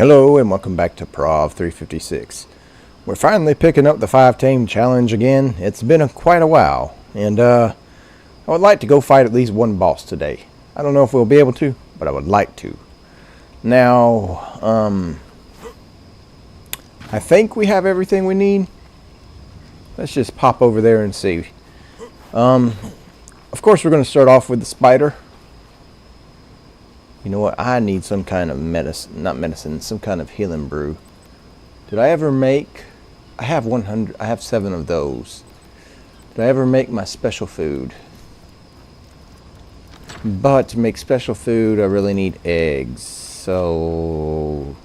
Hello and welcome back to Prov 356. We're finally picking up the 5 tame challenge again. It's been quite a while, and I would like to go fight at least one boss today. I don't know if we'll be able to, but I would like to. Now, I think we have everything we need. Let's just pop over there and see. Of course, we're going to start off with the spider. You know what? I need some kind of some kind of healing brew. Did I ever make... I have 100... I have 7 of those. Did I ever make my special food? But to make special food, I really need eggs. So...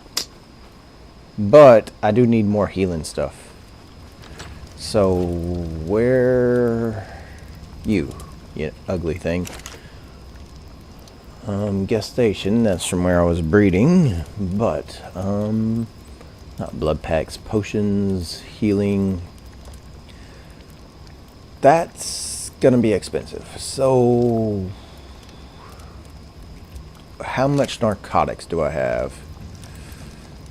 But I do need more healing stuff. So, where... You ugly thing. Guest station, that's from where I was breeding, but, not blood packs, potions, healing, that's gonna be expensive. So, how much narcotics do I have?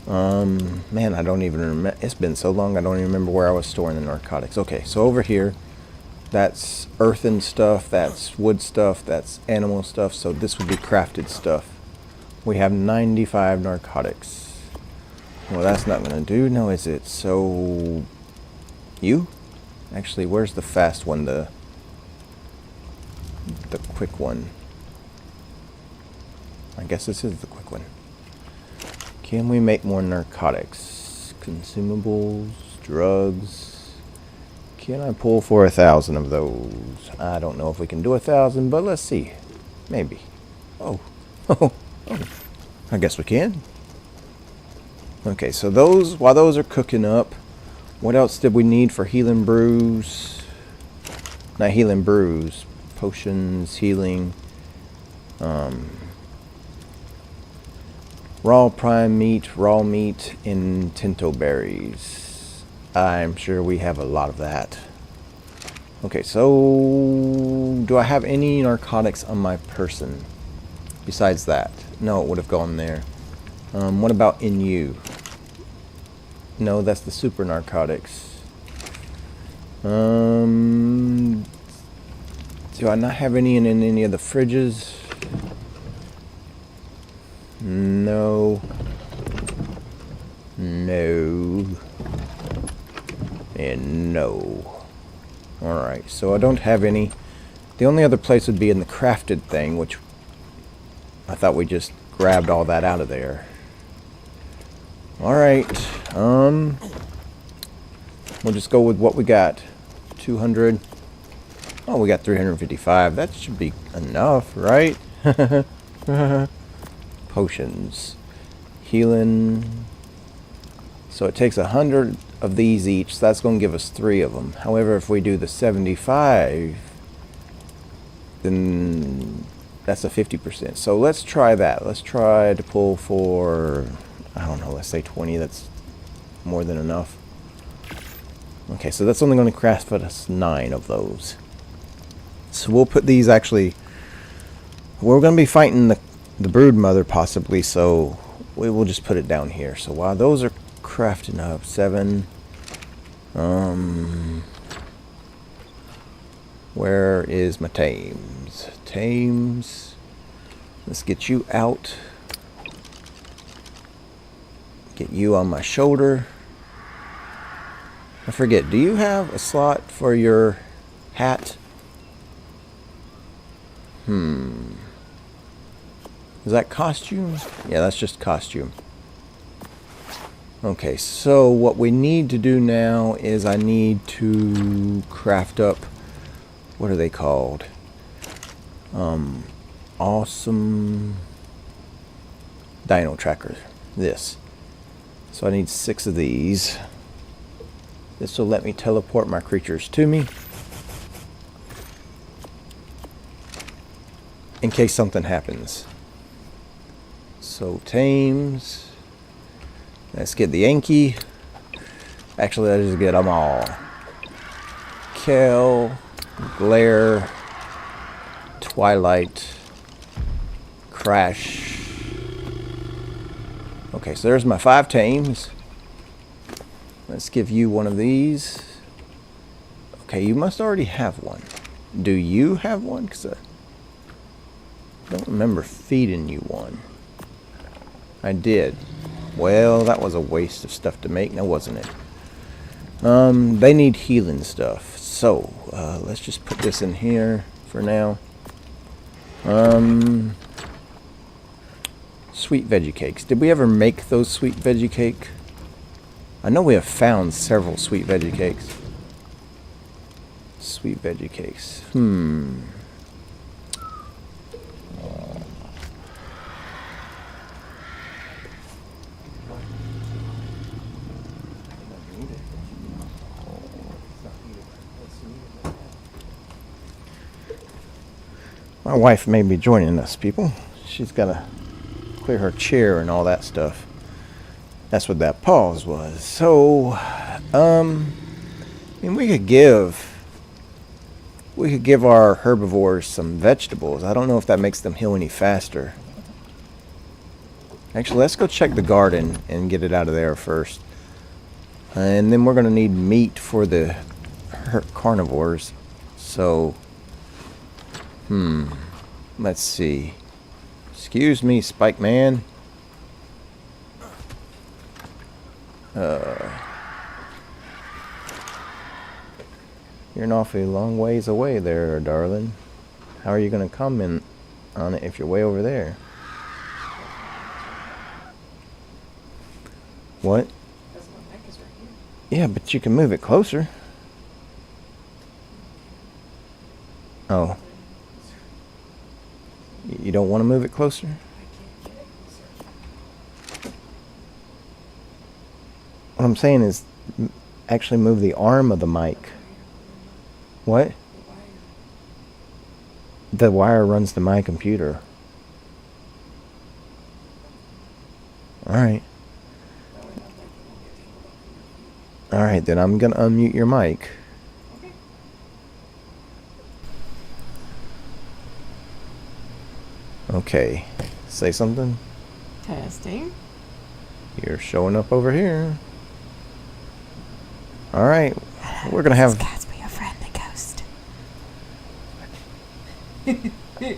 Man, I don't even remember, it's been so long, I don't even remember where I was storing the narcotics. Okay, so over here, that's earthen stuff, that's wood stuff, that's animal stuff, so this would be crafted stuff. We have 95 narcotics. Well, that's not going to do, no, is it? So, you? Actually, where's the fast one, the quick one? I guess this is the quick one. Can we make more narcotics? Consumables, drugs... Can I pull for 1,000 of those? I don't know if we can do 1,000, but let's see. Maybe. Oh. Oh. I guess we can. Okay, so those, while those are cooking up, what else did we need for healing brews? Not healing brews. Potions, healing. Raw prime meat, raw meat, and tinto berries. I'm sure we have a lot of that. Okay, so do I have any narcotics on my person besides that? No, it would have gone there. What about in you? No, that's the super narcotics. Do I not have any in any of the fridges? No. No. And no. Alright, so I don't have any. The only other place would be in the crafted thing, which I thought we just grabbed all that out of there. Alright, we'll just go with what we got. 200. Oh, we got 355. That should be enough, right? Potions. Healing. So it takes 100 of these each, so that's going to give us 3 of them. However, if we do the 75, then that's a 50%. So let's try that. Let's try to pull for, I don't know, let's say 20. That's more than enough. Okay, so that's only going to craft for us 9 of those. So we'll put these actually, we're going to be fighting the brood mother possibly, so we will just put it down here. So while those are crafting up, 7. Where is my tames? Tames. Let's get you out. Get you on my shoulder. I forget, do you have a slot for your hat? Is that costume? Yeah, that's just costume. Okay, so what we need to do now is I need to craft up, what are they called? Awesome dino tracker. This. So I need 6 of these. This will let me teleport my creatures to me in case something happens. So tames. Let's get the Yankee. Actually, let's just get them all. Kel, Glare, Twilight, Crash. Okay, so there's my 5 tames. Let's give you one of these. Okay, you must already have one. Do you have one? Because I don't remember feeding you one. I did. Well, that was a waste of stuff to make, now wasn't it? They need healing stuff. So, let's just put this in here for now. Sweet veggie cakes. Did we ever make those sweet veggie cake? I know we have found several sweet veggie cakes. Sweet veggie cakes. My wife may be joining us, people. She's got to clear her chair and all that stuff. That's what that pause was. So, I mean, we could give our herbivores some vegetables. I don't know if that makes them heal any faster. Actually, let's go check the garden and get it out of there first. And then we're going to need meat for the carnivores. So, let's see. Excuse me, Spike Man. You're an awfully long ways away there, darling. How are you going to comment on it if you're way over there? What? Yeah, but you can move it closer. Oh. You don't want to move it closer? What I'm saying is actually move the arm of the mic. What? The wire runs to my computer. Alright. Alright, then I'm going to unmute your mic. Okay. Say something. Testing. You're showing up over here. Alright. We're going to have... Gatsby, your friend, the ghost.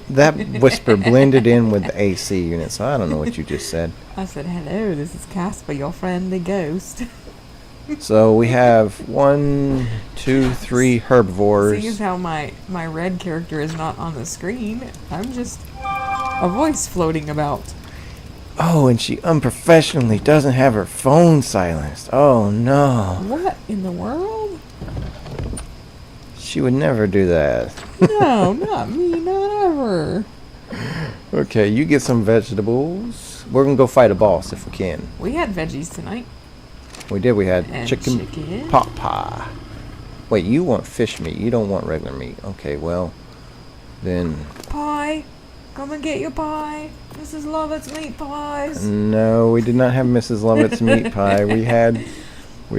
That whisper blended in with the AC unit, so I don't know what you just said. I said, hello, this is Casper, your friend, the ghost. So we have 1, 2, 3 herbivores. Seeing as how my red character is not on the screen, I'm just a voice floating about. Oh, and she unprofessionally doesn't have her phone silenced. Oh, no. What in the world? She would never do that. No, not me, not ever. Okay, you get some vegetables. We're going to go fight a boss if we can. We had veggies tonight. We did. We had And chicken pot pie. Wait, you want fish meat. You don't want regular meat. Okay, well, then... Pie. Come and get your pie. Mrs. Lovett's meat pies. No, we did not have Mrs. Lovett's meat pie. We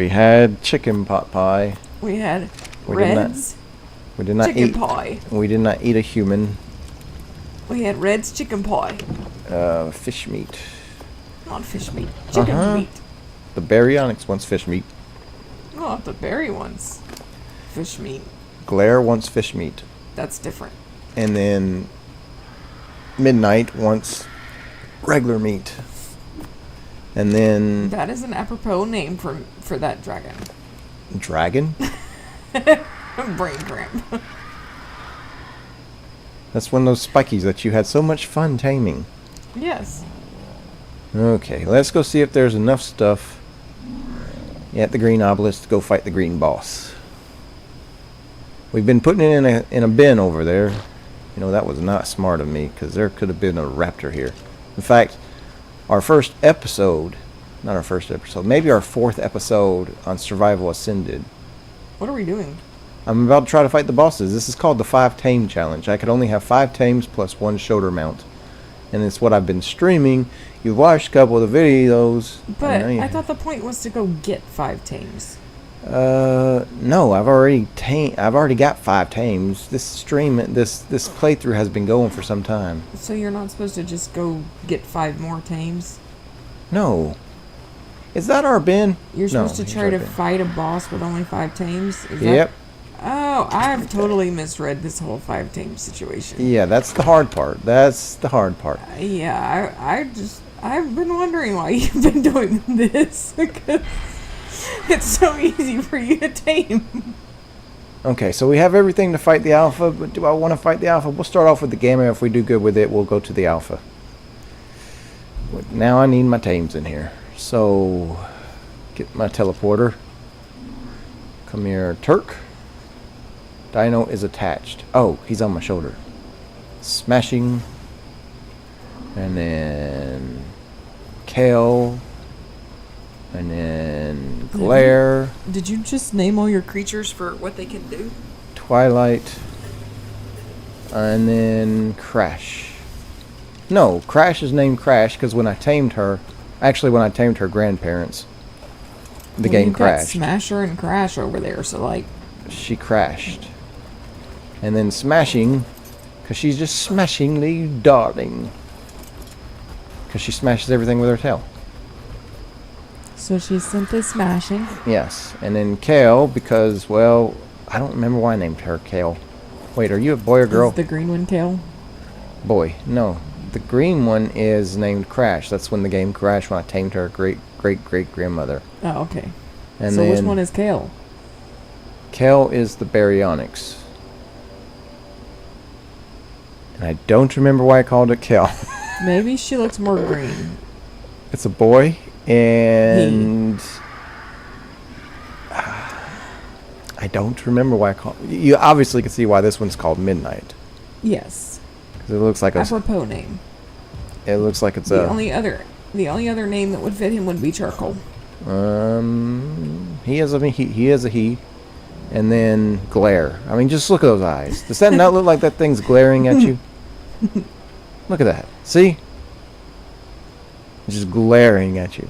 had chicken pot pie. We had We Red's did not chicken eat pie. We did not eat a human. We had Red's chicken pie. Fish meat. Not fish meat. Chicken meat. The Baryonyx wants fish meat. Not the berry ones. Fish meat. Glare wants fish meat. That's different. And then Midnight wants regular meat. And then That is an apropos name for that dragon. Dragon? Brain cramp. That's one of those spikies that you had so much fun taming. Yes. Okay, let's go see if there's enough stuff at the green obelisk to go fight the green boss. We've been putting it in a bin over there. You know, that was not smart of me, because there could have been a raptor here. In fact, our first episode, not our first episode, maybe our 4th episode on Survival Ascended. What are we doing? I'm about to try to fight the bosses. This is called the 5 tame challenge. I could only have 5 tames plus 1 shoulder mount. And it's what I've been streaming. You've watched a couple of the videos. But I thought the point was to go get 5 tames. No, I've already got 5 tames. This playthrough has been going for some time. So you're not supposed to just go get 5 more tames? No. Is that our bin? You're supposed to he's try our to bin. fight a boss with only 5 tames? Is Yep. Oh, I've totally misread this whole 5 tame situation. Yeah, that's the hard part. That's the hard part. Yeah, I've been wondering why you've been doing this. Because it's so easy for you to tame. Okay, so we have everything to fight the alpha, but do I want to fight the alpha? We'll start off with the gamma. If we do good with it, we'll go to the alpha. But now I need my tames in here. So, get my teleporter. Come here, Turk. Dino is attached. Oh, he's on my shoulder. Smashing. And then Kale. And then Glare. Did you just name all your creatures for what they can do? Twilight. And then Crash. No, Crash is named Crash because when I tamed her, actually when I tamed her grandparents, the game You've got crashed. Smasher and Crash over there, so like... She crashed. And then Smashing, because she's just smashingly darling. Because she smashes everything with her tail. So she's simply smashing. Yes. And then Kale, because, well, I don't remember why I named her Kale. Wait, are you a boy or girl? Is the green one Kale? Boy, no. The green one is named Crash. That's when the game crashed when I tamed her great-great-great-grandmother. Oh, okay. And so then which one is Kale? Kale is the baryonyx. And I don't remember why I called it Kale. Maybe she looks more green. It's a boy, and I don't remember why I called. You obviously can see why this one's called Midnight. Yes. Because it looks like a. Apropos name. It looks like it's The a. only other name that would fit him would be Charcoal. He is a he, and then Glare. I mean, just look at those eyes. Does that not look like that thing's glaring at you? Look at that. See? It's just glaring at you.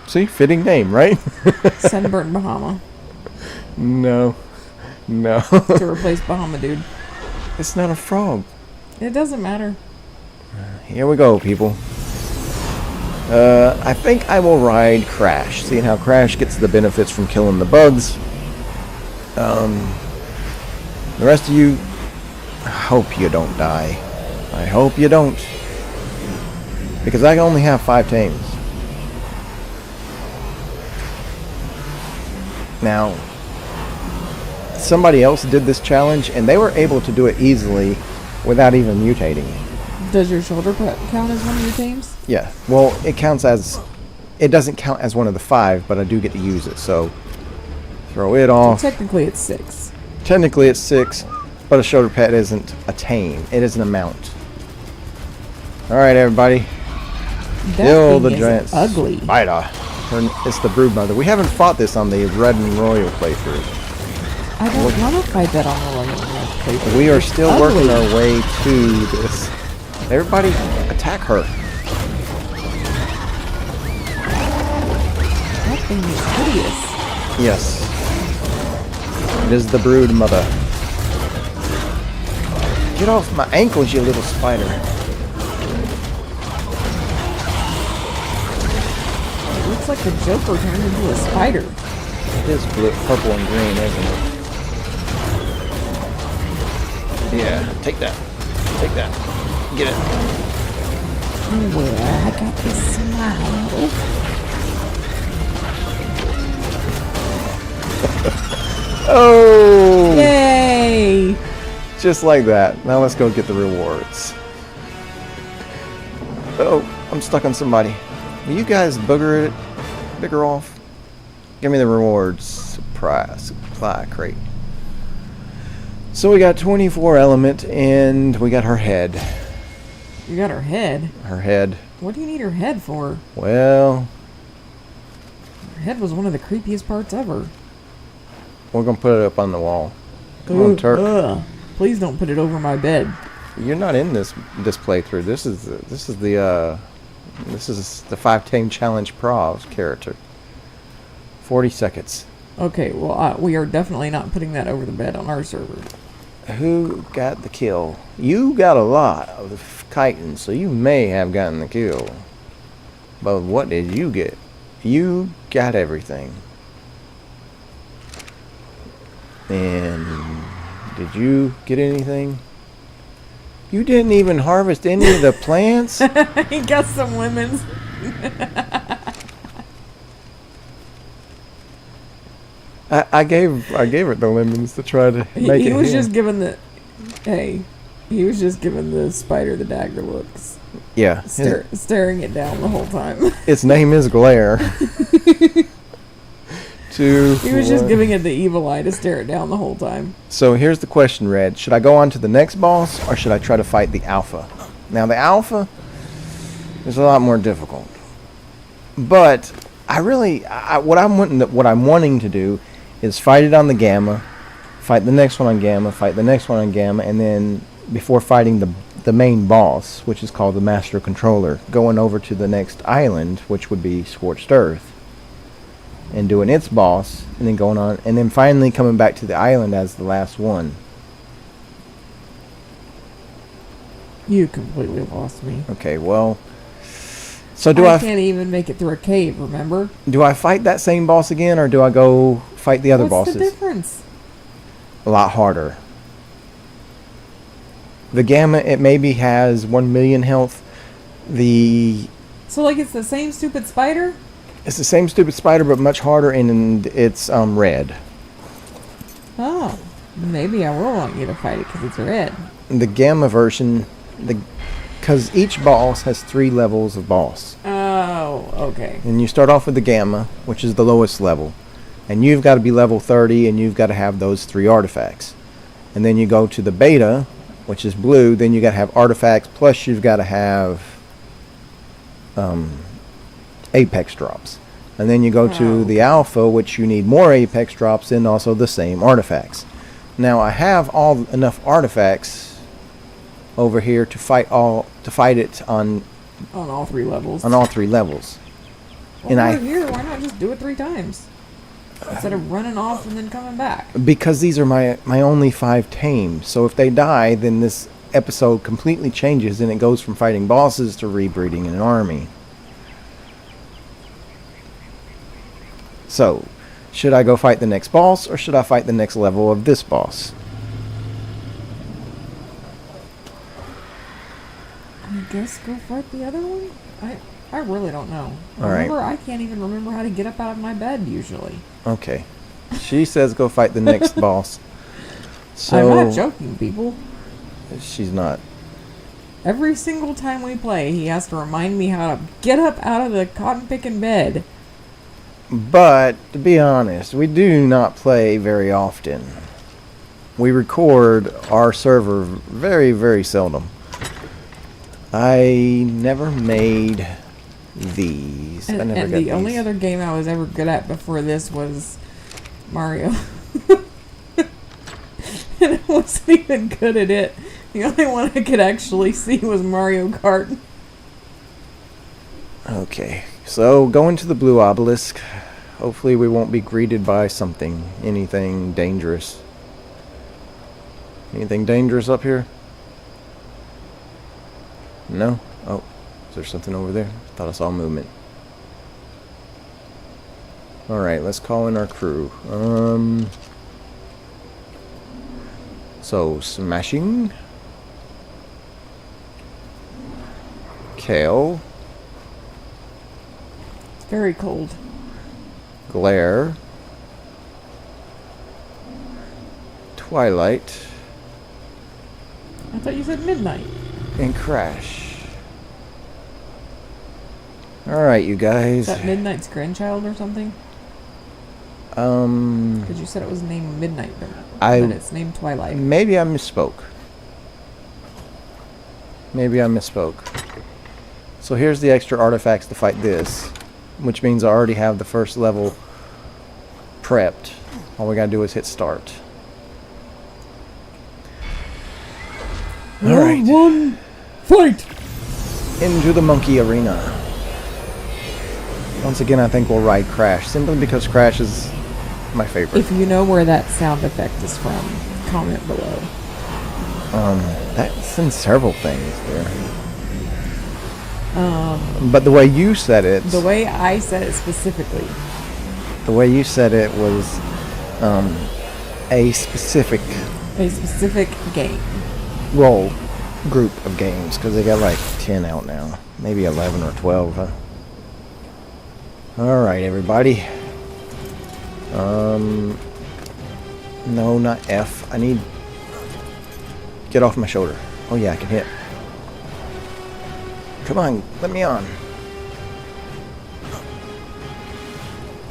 See? Fitting name, right? Sunburnt Bahama. No. No. To replace Bahama Dude. It's not a frog. It doesn't matter. Here we go, people. I think I will ride Crash, seeing how Crash gets the benefits from killing the bugs. The rest of you, I hope you don't die. I hope you don't. Because I only have 5 tames. Now, somebody else did this challenge, and they were able to do it easily without even mutating. Does your shoulder count as one of your tames? Yeah, well, it counts as... It doesn't count as one of the 5, but I do get to use it, so... Throw it off. So technically it's 6. Technically it's 6, but a shoulder pet isn't a tame. It is an amount. Alright, everybody. That the thing giant is ugly. spider. It's the broodmother. We haven't fought this on the Red and Royal playthrough. I don't want to fight that on the Royal playthrough. We are It's still ugly. working our way to this. Everybody, attack her. That thing is hideous. Yes. It is the broodmother. Get off my ankles, you little spider. It looks like the Joker turned into a spider. It is blue, purple and green, isn't it? Yeah, take that. Take that. Get it. Well, I got this smile. Oh! Yay! Just like that. Now let's go get the rewards. Oh, I'm stuck on somebody. Will you guys bugger off? Give me the rewards. Supply crate. So we got 24 element and we got her head. You got her head? Her head. What do you need her head for? Well, Her head was one of the creepiest parts ever. we're gonna put it up on the wall. Come on, Turk. Ugh. Please don't put it over my bed. You're not in this playthrough. This is the 5 Tame Challenge Pros character. 40 seconds. Okay, well, we are definitely not putting that over the bed on our server. Who got the kill? You got a lot of kiting, so you may have gotten the kill. But what did you get? You got everything. And did you get anything? You didn't even harvest any of the plants? He got some lemons. I gave it the lemons to try to make it. He was heal. just giving the he was just giving the spider the dagger looks. Yeah. Staring it down the whole time. Its name is Glare. He was just giving it the evil eye to stare it down the whole time. So here's the question, Red. Should I go on to the next boss, or should I try to fight the alpha? Now, the alpha is a lot more difficult. But what I'm wanting to do is fight it on the gamma, fight the next one on gamma, fight the next one on gamma, and then before fighting the main boss, which is called the Master Controller, going over to the next island, which would be Scorched Earth, and doing its boss, and then going on, and then finally coming back to the island as the last one. You completely lost me. Okay, well, so I can't even make it through a cave, remember? do I fight that same boss again, or do I go fight the other bosses? What's the difference? A lot harder. The gamma, it maybe has 1 million health. So like it's the same stupid spider? It's the same stupid spider, but much harder, and it's red. Oh, maybe I will want you to fight it because it's red. The gamma version, because each boss has 3 levels of boss. Oh, okay. And you start off with the gamma, which is the lowest level. And you've got to be level 30, and you've got to have those 3 artifacts. And then you go to the beta, which is blue, then you got to have artifacts, plus you've got to have apex drops. And then you go to the alpha, which you need more apex drops and also the same artifacts. Now I have enough artifacts over here to fight it on all 3 levels. On all 3 levels. Well, and here, why not just do it 3 times instead of running off and then coming back? Because these are my only 5 tames. So if they die, then this episode completely changes, and it goes from fighting bosses to rebreeding an army. So, should I go fight the next boss, or should I fight the next level of this boss? I guess go fight the other one? I really don't know. All right. Remember, I can't even remember how to get up out of my bed usually. Okay. She says go fight the next boss. So I'm not joking, people. She's not. Every single time we play, he has to remind me how to get up out of the cotton picking bed. But, to be honest, we do not play very often. We record our server very, very seldom. I never made these. And, I never and got the these. only other game I was ever good at before this was Mario. And I wasn't even good at it. The only one I could actually see was Mario Kart. Okay, so going to the blue obelisk. Hopefully we won't be greeted by anything dangerous. Anything dangerous up here? No? Oh, is there something over there? Thought I saw movement. Alright, let's call in our crew. So, smashing. Kale. It's very cold. Glare. Twilight. I thought you said midnight. And Crash. Alright, you guys. Is that Midnight's grandchild or something? Because you said it was named Midnight, but it's named Twilight. Maybe I misspoke. So here's the extra artifacts to fight this, which means I already have the first level prepped. All we gotta do is hit start. Alright. One, fight! Into the monkey arena. Once again, I think we'll ride Crash, simply because Crash is my favorite. If you know where that sound effect is from, comment below. That's in several things there. But the way you said it, The way I said it specifically. the way you said it was a specific A specific game. role group of games, because they got like 10 out now, maybe 11 or 12. Huh? All right, everybody. No, not F. I need. Get off my shoulder. Oh yeah, I can hit. Come on, let me on.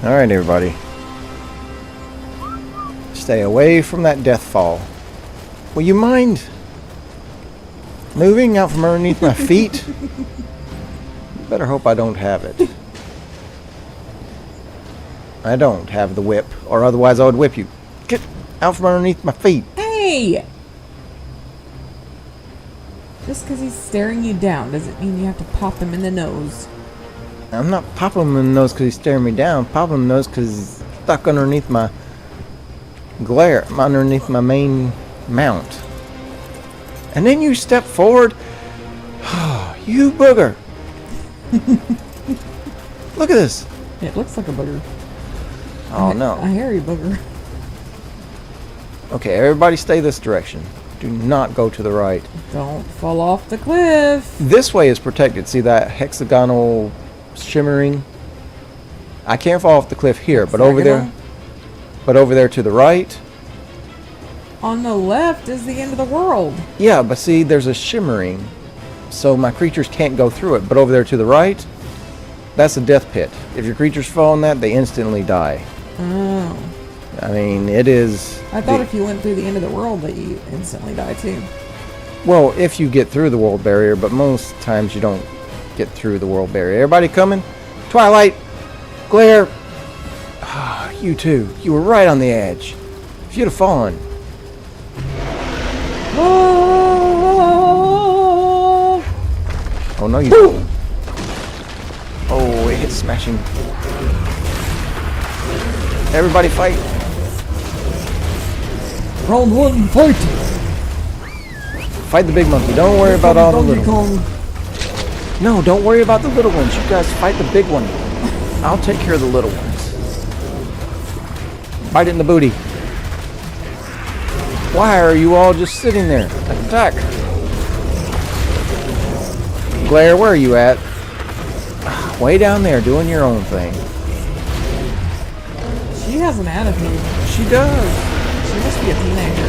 All right, everybody. Stay away from that death fall. Will you mind moving out from underneath my feet? Better hope I don't have it. I don't have the whip, or otherwise I would whip you. Get out from underneath my feet. Hey! Just because he's staring you down doesn't mean you have to pop him in the nose. I'm not popping him in the nose because he's staring me down. Popping him in the nose because he's stuck underneath my glare, underneath my main mount. And then you step forward. You booger. Look at this. It looks like a booger. Oh no. A hairy booger. Okay, everybody stay this direction. Do not go to the right. Don't fall off the cliff. This way is protected. See that hexagonal shimmering? I can't fall off the cliff here, but over there. But over there to the right. On the left is the end of the world. Yeah, but see, there's a shimmering, so my creatures can't go through it. But over there to the right, that's a death pit. If your creatures fall in that, they instantly die. Oh. I mean, it is... I thought if you went through the end of the world that you instantly die too. Well, if you get through the world barrier, but most times you don't get through the world barrier. Everybody coming? Twilight! Glare! You too. You were right on the edge. If you'd have fallen... Oh no, you don't. Oh, it hit smashing. Everybody fight. Round one, fight! Fight the big monkey. Don't worry about all the little ones. ones. No, don't worry about the little ones. You guys fight the big one. I'll take care of the little ones. Bite it in the booty. Why are you all just sitting there? Attack. Glare, where are you at? Way down there doing your own thing. She has an attitude. She does. She must be a teenager.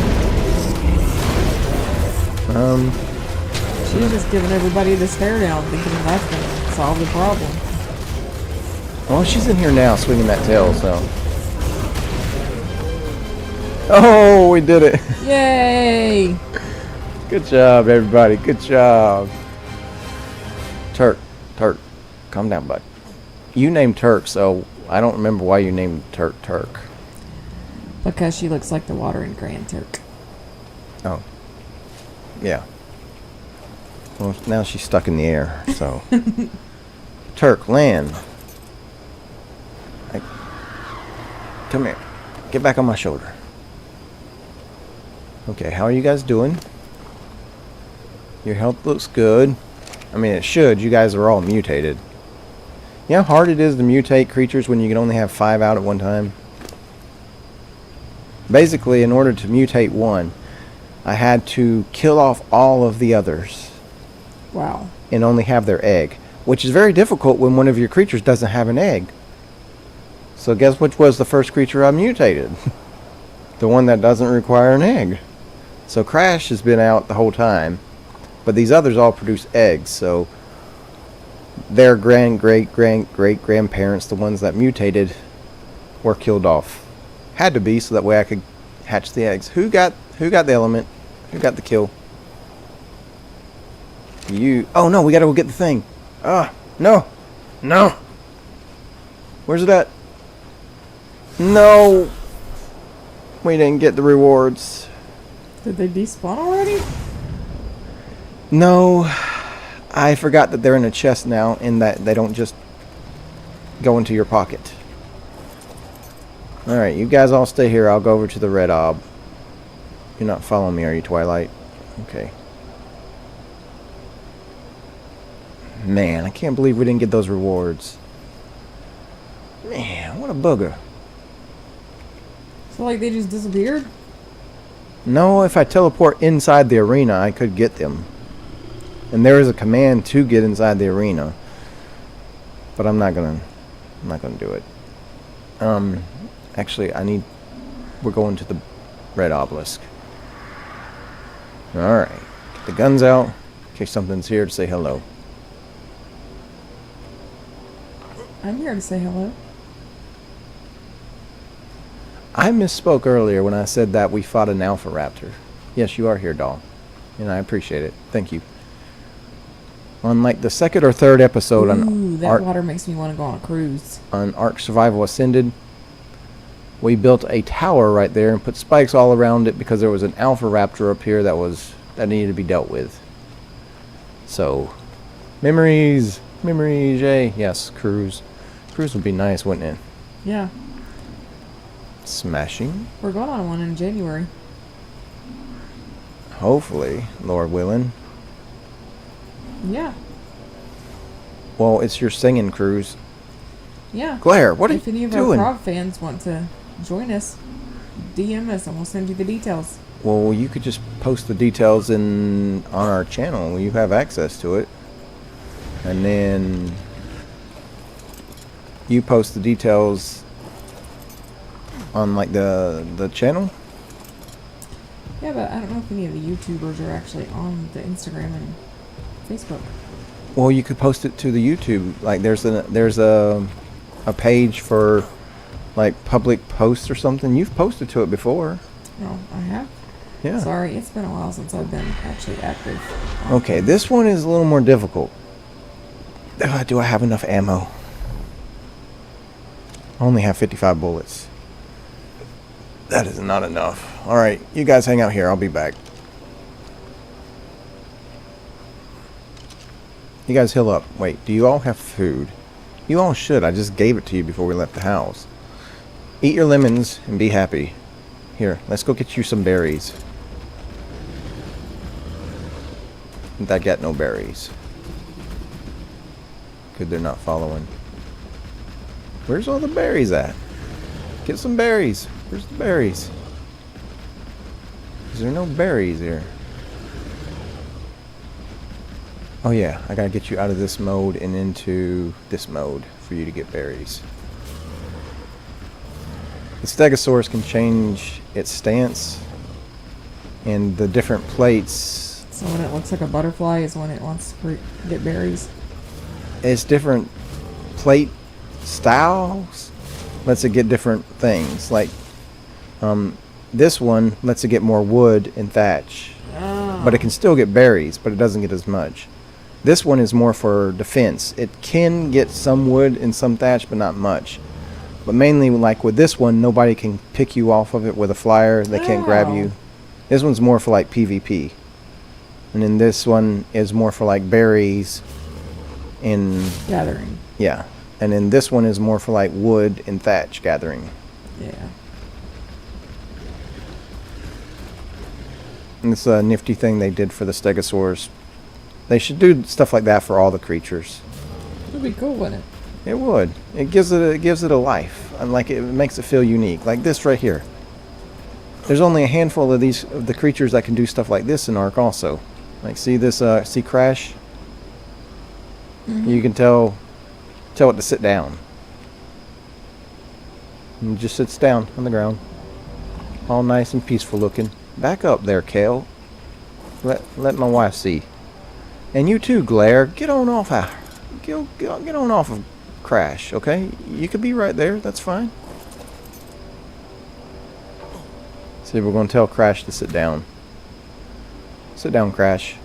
She's just giving everybody the stare down, thinking that's gonna solve the problem. Well, she's in here now swinging that tail, so. Oh, we did it. Yay! Good job, everybody. Good job. Turk. Calm down, bud. You named Turk, so I don't remember why you named Turk. Because she looks like the water in Grand Turk. Oh. Yeah. Well, now she's stuck in the air, so. Turk, land. Come here. Get back on my shoulder. Okay, how are you guys doing? Your health looks good. I mean, it should. You guys are all mutated. You know how hard it is to mutate creatures when you can only have 5 out at one time? Basically, in order to mutate one, I had to kill off all of the others. Wow. And only have their egg. Which is very difficult when one of your creatures doesn't have an egg. So guess which was the first creature I mutated? The one that doesn't require an egg. So Crash has been out the whole time. But these others all produce eggs, so their great-great-great-great-grandparents, the ones that mutated, were killed off. Had to be, so that way I could hatch the eggs. Who got the element? Who got the kill? You. Oh no, we gotta go get the thing. No. Where's it at? No. We didn't get the rewards. Did they despawn already? No, I forgot that they're in a chest now, and that they don't just go into your pocket. Alright, you guys all stay here. I'll go over to the red ob. You're not following me, are you, Twilight? Okay. Man, I can't believe we didn't get those rewards. Man, what a booger. So, like, they just disappeared? No, if I teleport inside the arena, I could get them. And there is a command to get inside the arena. But I'm not gonna do it. Actually, we're going to the red obelisk. Alright. Get the guns out, in case something's here to say hello. I'm here to say hello. I misspoke earlier when I said that we fought an alpha raptor. Yes, you are here, doll. And I appreciate it. Thank you. On like the second or third episode that water makes me want to go on a cruise. On Ark Survival Ascended, we built a tower right there and put spikes all around it because there was an alpha raptor up here that needed to be dealt with. So, memories, yay. Yes, cruise. Cruise would be nice, wouldn't it? Yeah. Smashing. We're going on one in January. Hopefully, Lord willing. Yeah. Well, it's your singing cruise. Yeah. Claire, what are you doing? If any of our prov fans want to join us, DM us and we'll send you the details. Well, you could just post the details on our channel. You have access to it. And then you post the details on like the channel. Yeah, but I don't know if any of the YouTubers are actually on the Instagram and Facebook. Well, you could post it to the YouTube. Like there's a page for like public posts or something. You've posted to it before. Oh, I have? Yeah. Sorry, it's been a while since I've been actually active. Okay, this one is a little more difficult. Do I have enough ammo? I only have 55 bullets. That is not enough. Alright, you guys hang out here. I'll be back. You guys heal up. Wait, do you all have food? You all should. I just gave it to you before we left the house. Eat your lemons and be happy. Here, let's go get you some berries. I got no berries. Good, they're not following. Where's all the berries at? Get some berries. Where's the berries? Is there no berries here? Oh yeah, I gotta get you out of this mode and into this mode for you to get berries. The Stegosaurus can change its stance and the different plates. So when it looks like a butterfly is when it wants to get berries? It's different plate styles lets it get different things. Like this one lets it get more wood and thatch. Oh. But it can still get berries, but it doesn't get as much. This one is more for defense. It can get some wood and some thatch, but not much. But mainly, like with this one, nobody can pick you off of it with a flyer. They can't grab you. This one's more for like PvP. And then this one is more for like berries and gathering. Yeah. And then this one is more for like wood and thatch gathering. Yeah. And it's a nifty thing they did for the Stegosaurus. They should do stuff like that for all the creatures. It'd be cool, wouldn't it? It would. It gives it a life, and like it makes it feel unique. Like this right here. There's only a handful of the creatures that can do stuff like this in Ark also. Like see this see Crash? Mm-hmm. You can tell it to sit down. And it just sits down on the ground. All nice and peaceful looking. Back up there, Kale. Let my wife see. And you too, Glare. Get on off get on off of Crash, okay? You could be right there. That's fine. See, we're going to tell Crash to sit down. Sit down, Crash.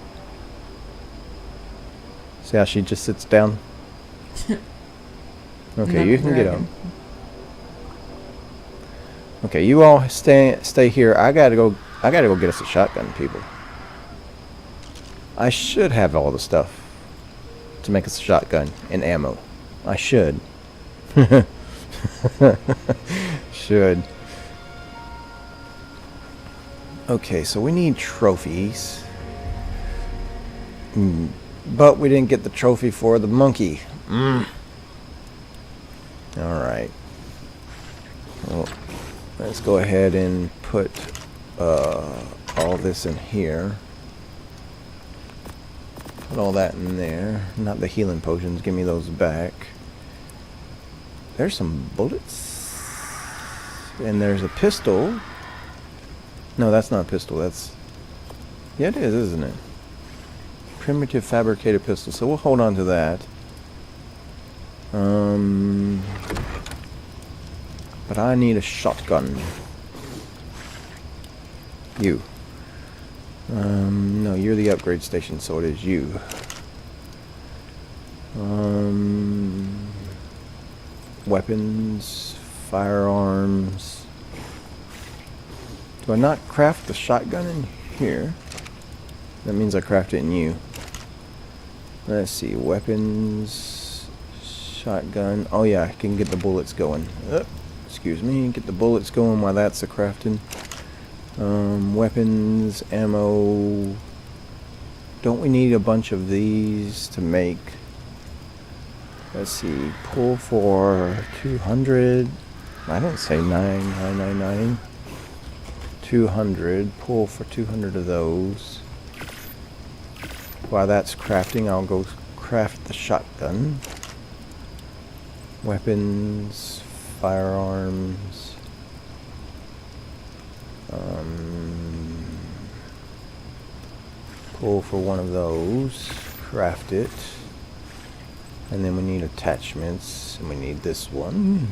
See how she just sits down? Okay, you can get up. Okay, you all stay here. I gotta go get us a shotgun, people. I should have all the stuff to make us a shotgun and ammo. I should. Should. Okay, so we need trophies. But we didn't get the trophy for the monkey. Alright. Well, let's go ahead and put all this in here. Put all that in there. Not the healing potions. Give me those back. There's some bullets. And there's a pistol. No, that's not a pistol. That's... Yeah, it is, isn't it? Primitive fabricated pistol. So we'll hold on to that. But I need a shotgun. You. No, you're the upgrade station, so it is you. Weapons, firearms. Do I not craft the shotgun in here? That means I craft it in you. Let's see, weapons, shotgun. Oh yeah, I can get the bullets going. Excuse me, get the bullets going while that's a crafting. Weapons, ammo. Don't we need a bunch of these to make? Let's see, pull for 200. I don't say 999. 200, pull for 200 of those. While that's crafting, I'll go craft the shotgun. Weapons, firearms. Pull for one of those, craft it. And then we need attachments, and we need this one.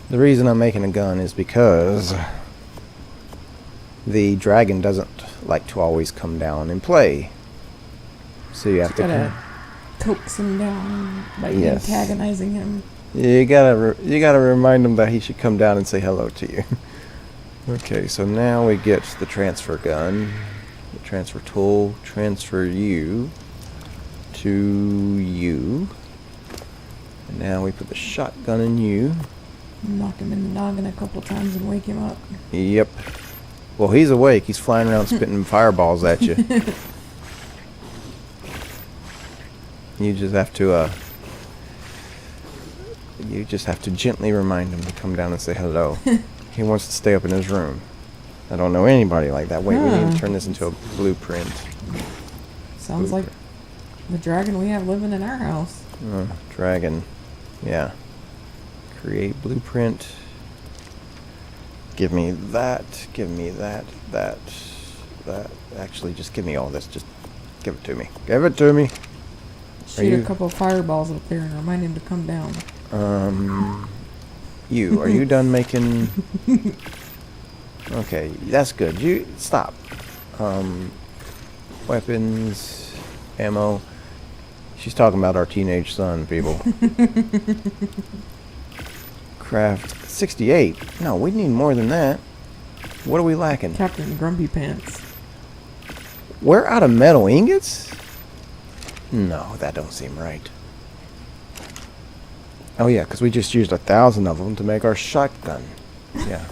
The reason I'm making a gun is because the dragon doesn't like to always come down and play. So you have to coax him down by Yes. antagonizing him. You gotta remind him that he should come down and say hello to you. Okay, so now we get the transfer gun, the transfer tool, transfer you to you. And now we put the shotgun in you. Knock him in the noggin a couple times and wake him up. Yep. Well, he's awake. He's flying around spitting fireballs at you. You just have to gently remind him to come down and say hello. He wants to stay up in his room. I don't know anybody like that. Wait, we need to turn this into a blueprint. Sounds like the dragon we have living in our house. Dragon. Yeah. Create blueprint. Give me that. Give me that. That. Actually, just give me all this. Just give it to me. Give it to me. Shoot a couple of fireballs up there and remind him to come down. You, are you done making... Okay, that's good. You, stop. Weapons, ammo. She's talking about our teenage son, people. Craft 68. No, we need more than that. What are we lacking? Captain Grumpy Pants. We're out of metal ingots? No, that don't seem right. Oh yeah, because we just used 1,000 of them to make our shotgun. Yeah.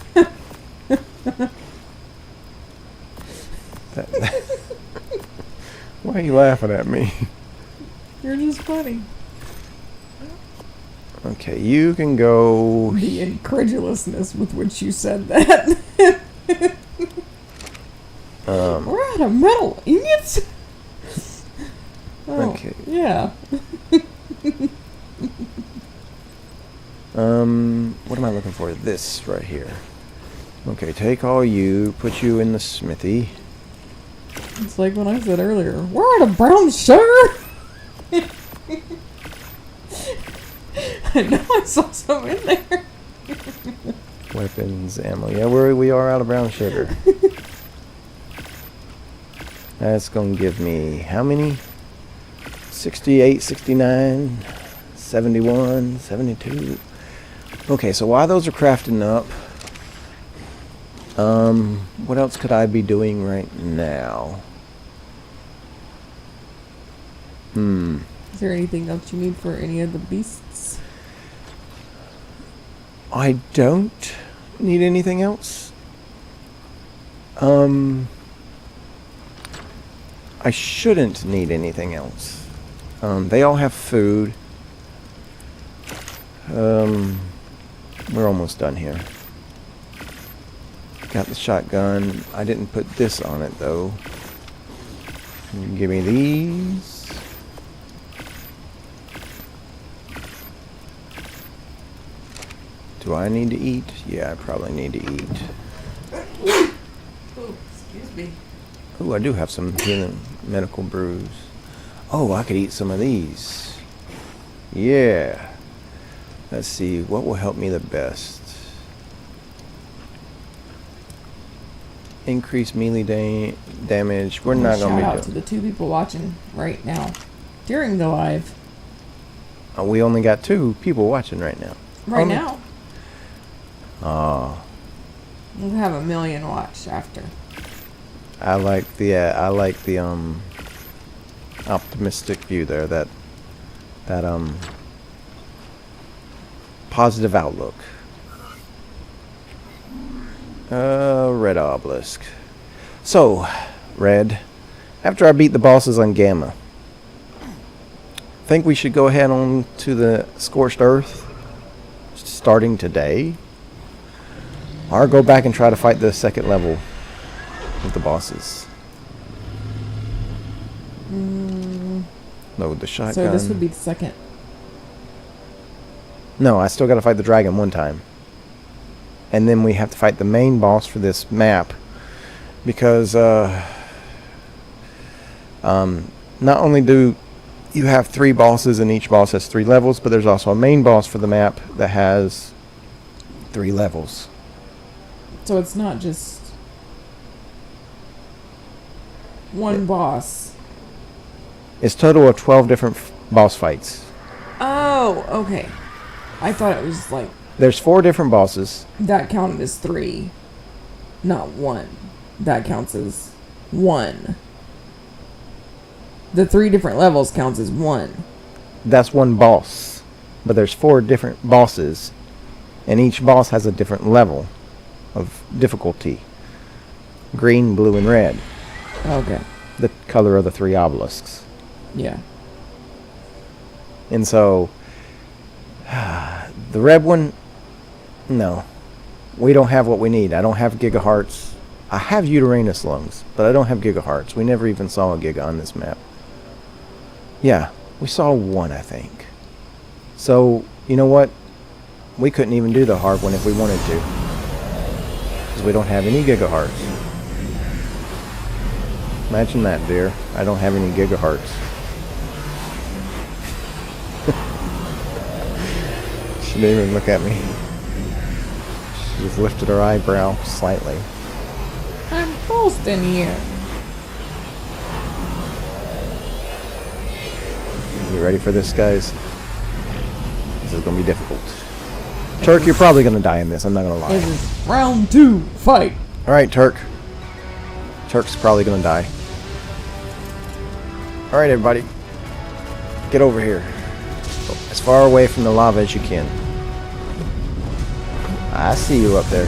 Why are you laughing at me? You're just funny. Okay, you can go... The incredulousness with which you said that. We're out of metal ingots? Oh, okay. Yeah. What am I looking for? This right here. Okay, take all you, put you in the smithy. It's like when I said earlier, we're out of brown sugar? I know I saw some in there. Weapons, ammo. Yeah, we are out of brown sugar. That's going to give me how many? 68, 69, 71, 72. Okay, so while those are crafting up, what else could I be doing right now? Is there anything else you need for any of the beasts? I don't need anything else. I shouldn't need anything else. They all have food. We're almost done here. Got the shotgun. I didn't put this on it though. Give me these. Do I need to eat? Yeah, I probably need to eat. Oh, excuse me. Oh, I do have some healing medical brews. Oh, I could eat some of these. Yeah. Let's see, what will help me the best? Increase melee damage. We're not going to be Shout out doing. to the 2 people watching right now during the live. We only got 2 people watching right now. Right now. Oh, We'll have 1 million watch after. I like the optimistic view there. That positive outlook. Red obelisk. So, Red, after I beat the bosses on Gamma, think we should go ahead on to the Scorched Earth starting today? Or go back and try to fight the second level with the bosses? Load the shotgun. So this would be the second. No, I still got to fight the dragon one time. And then we have to fight the main boss for this map. Because, not only do you have 3 bosses and each boss has 3 levels, but there's also a main boss for the map that has 3 levels. So it's not just one boss. It's total of 12 different boss fights. Oh, okay. I thought it was like There's 4 different bosses. that counted as 3, not 1. That counts as 1. The 3 different levels counts as 1. That's one boss. But there's 4 different bosses. And each boss has a different level of difficulty. Green, blue, and red. Okay. The color of the 3 obelisks. Yeah. And so, the red one, no. We don't have what we need. I don't have gigahearts. I have Uranus lungs, but I don't have gigahearts. We never even saw a giga on this map. Yeah, we saw 1, I think. So, you know what? We couldn't even do the hard one if we wanted to. Because we don't have any gigahearts. Imagine that, dear. I don't have any gigahearts. She didn't even look at me. She just lifted her eyebrow slightly. I'm boasting here. You ready for this, guys? This is going to be difficult. Turk, you're probably going to die in this. I'm not going to lie. This is round 2. Fight. Alright, Turk. Turk's probably going to die. Alright, everybody. Get over here. As far away from the lava as you can. I see you up there.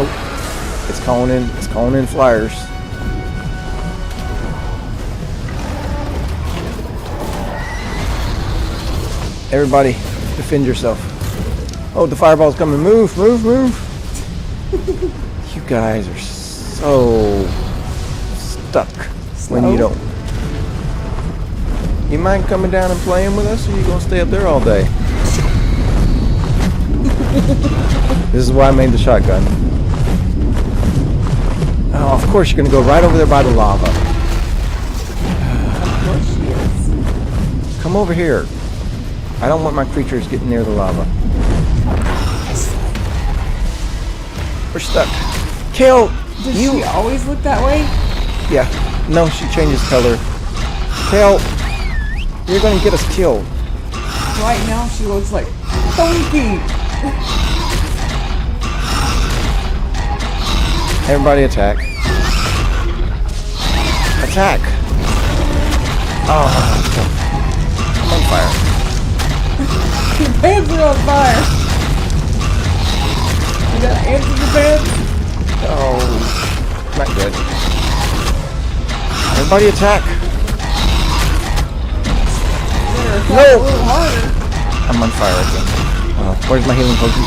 Oh, it's calling in. It's calling in flyers. Everybody, defend yourself. Oh, the fireball's coming. Move, move, move. You guys are so stuck when you don't. You mind coming down and playing with us, or you gonna stay up there all day? This is why I made the shotgun. Oh, of course you're gonna go right over there by the lava. Of course she is. Come over here. I don't want my creatures getting near the lava. We're stuck. Kill! Does You! she always look that way? Yeah. No, she changes color. Kill! You're gonna get us killed. Right now she looks like donkey. Everybody attack. Attack! Oh, I'm on fire. Your pants are on fire. You gotta answer your pants. Oh, Everybody attack! A No! little harder. I'm on fire again. Oh, where's my healing potion?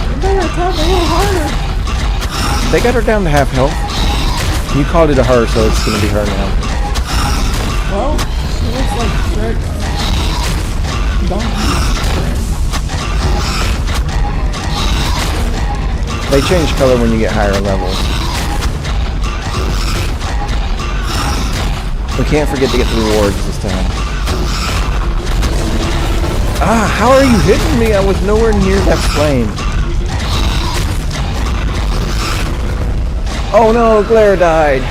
You better attack a little harder. They got her down to half health. You called it a her, so it's gonna be her now. Well, she looks like Shrek. Donkey. They change color when you get higher levels. We can't forget to get the rewards this time. Ah, how are you hitting me? I was nowhere near that flame. Oh no, Glare died.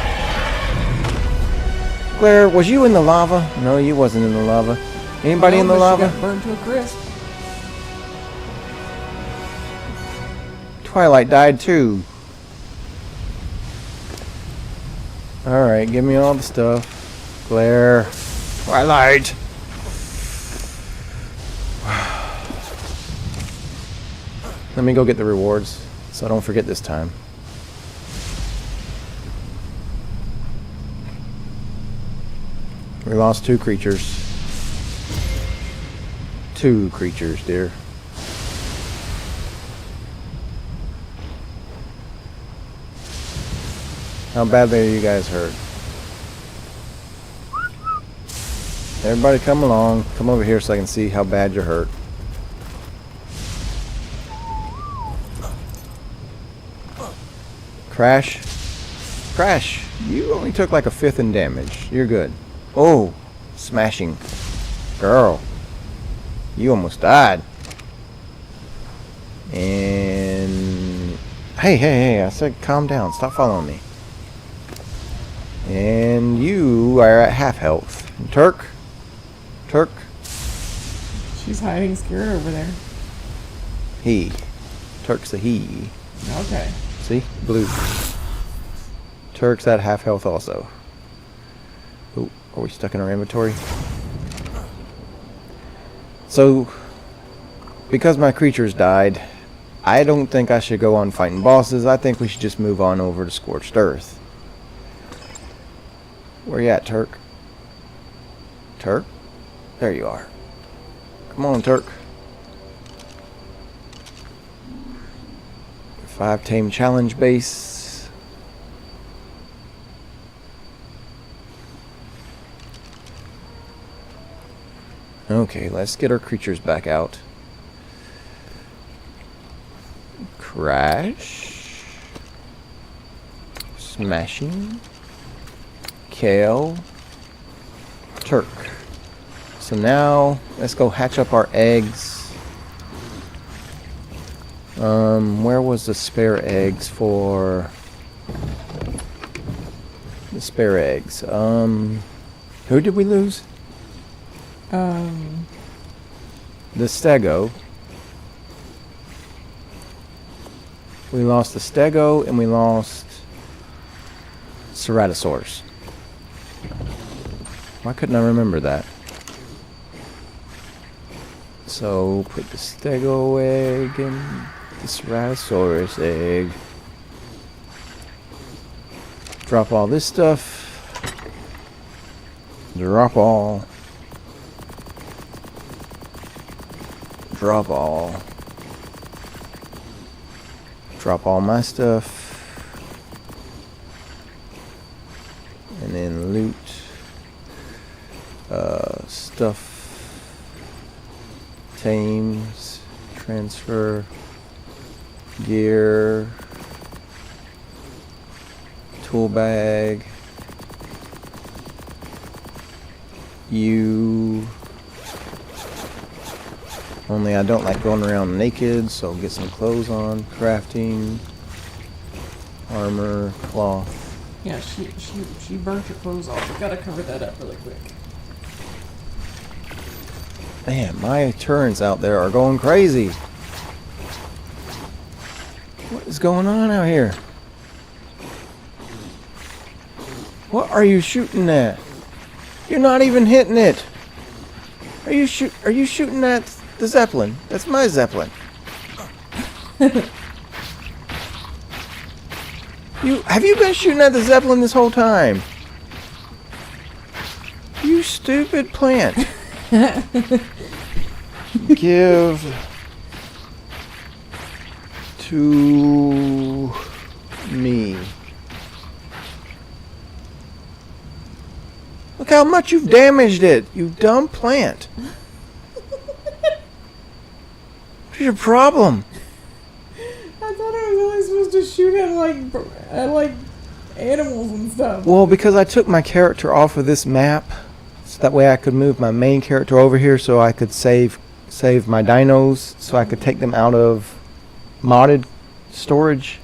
Glare, was you in the lava? No, you wasn't in the lava. Anybody in the She lava? got burned to a crisp. Twilight died too. Alright, give me all the stuff. Glare. Twilight. Let me go get the rewards so I don't forget this time. We lost 2 creatures. 2 creatures, dear. How badly are you guys hurt? Everybody come along. Come over here so I can see how bad you're hurt. Crash. Crash. You only took like a 1/5 in damage. You're good. Oh, smashing. Girl. You almost died. And... Hey, I said calm down. Stop following me. And you are at half health. Turk? Turk? She's hiding scared over there. He. Turk's a he. Okay. See? Blue. Turk's at half health also. Oh, are we stuck in our inventory? So, because my creatures died, I don't think I should go on fighting bosses. I think we should just move on over to Scorched Earth. Where you at, Turk? Turk? There you are. Come on, Turk. 5 tame challenge base. Okay, let's get our creatures back out. Crash. Smashing. Kale. Turk. So now, let's go hatch up our eggs. Where was the spare eggs for... The spare eggs? Who did we lose? The Stego. We lost the Stego and we lost Ceratosaurus. Why couldn't I remember that? So put the Stego egg and the Ceratosaurus egg. Drop all this stuff. Drop all. Drop all. Drop all my stuff. And then loot. Stuff. Tames. Transfer. Gear. Tool bag. You. Only I don't like going around naked, so get some clothes on. Crafting. Armor. Cloth. Yeah, she burnt her clothes off. We gotta cover that up really quick. Man, my turrets out there are going crazy. What is going on out here? What are you shooting at? You're not even hitting it. Are you shooting at the Zeppelin? That's my Zeppelin. Have you been shooting at the Zeppelin this whole time? You stupid plant. Give to me. Look how much you've damaged it, you dumb plant. What's your problem? I thought I was only supposed to shoot at like animals and stuff. Well, because I took my character off of this map, so that way I could move my main character over here so I could save my dinos, so I could take them out of modded storage,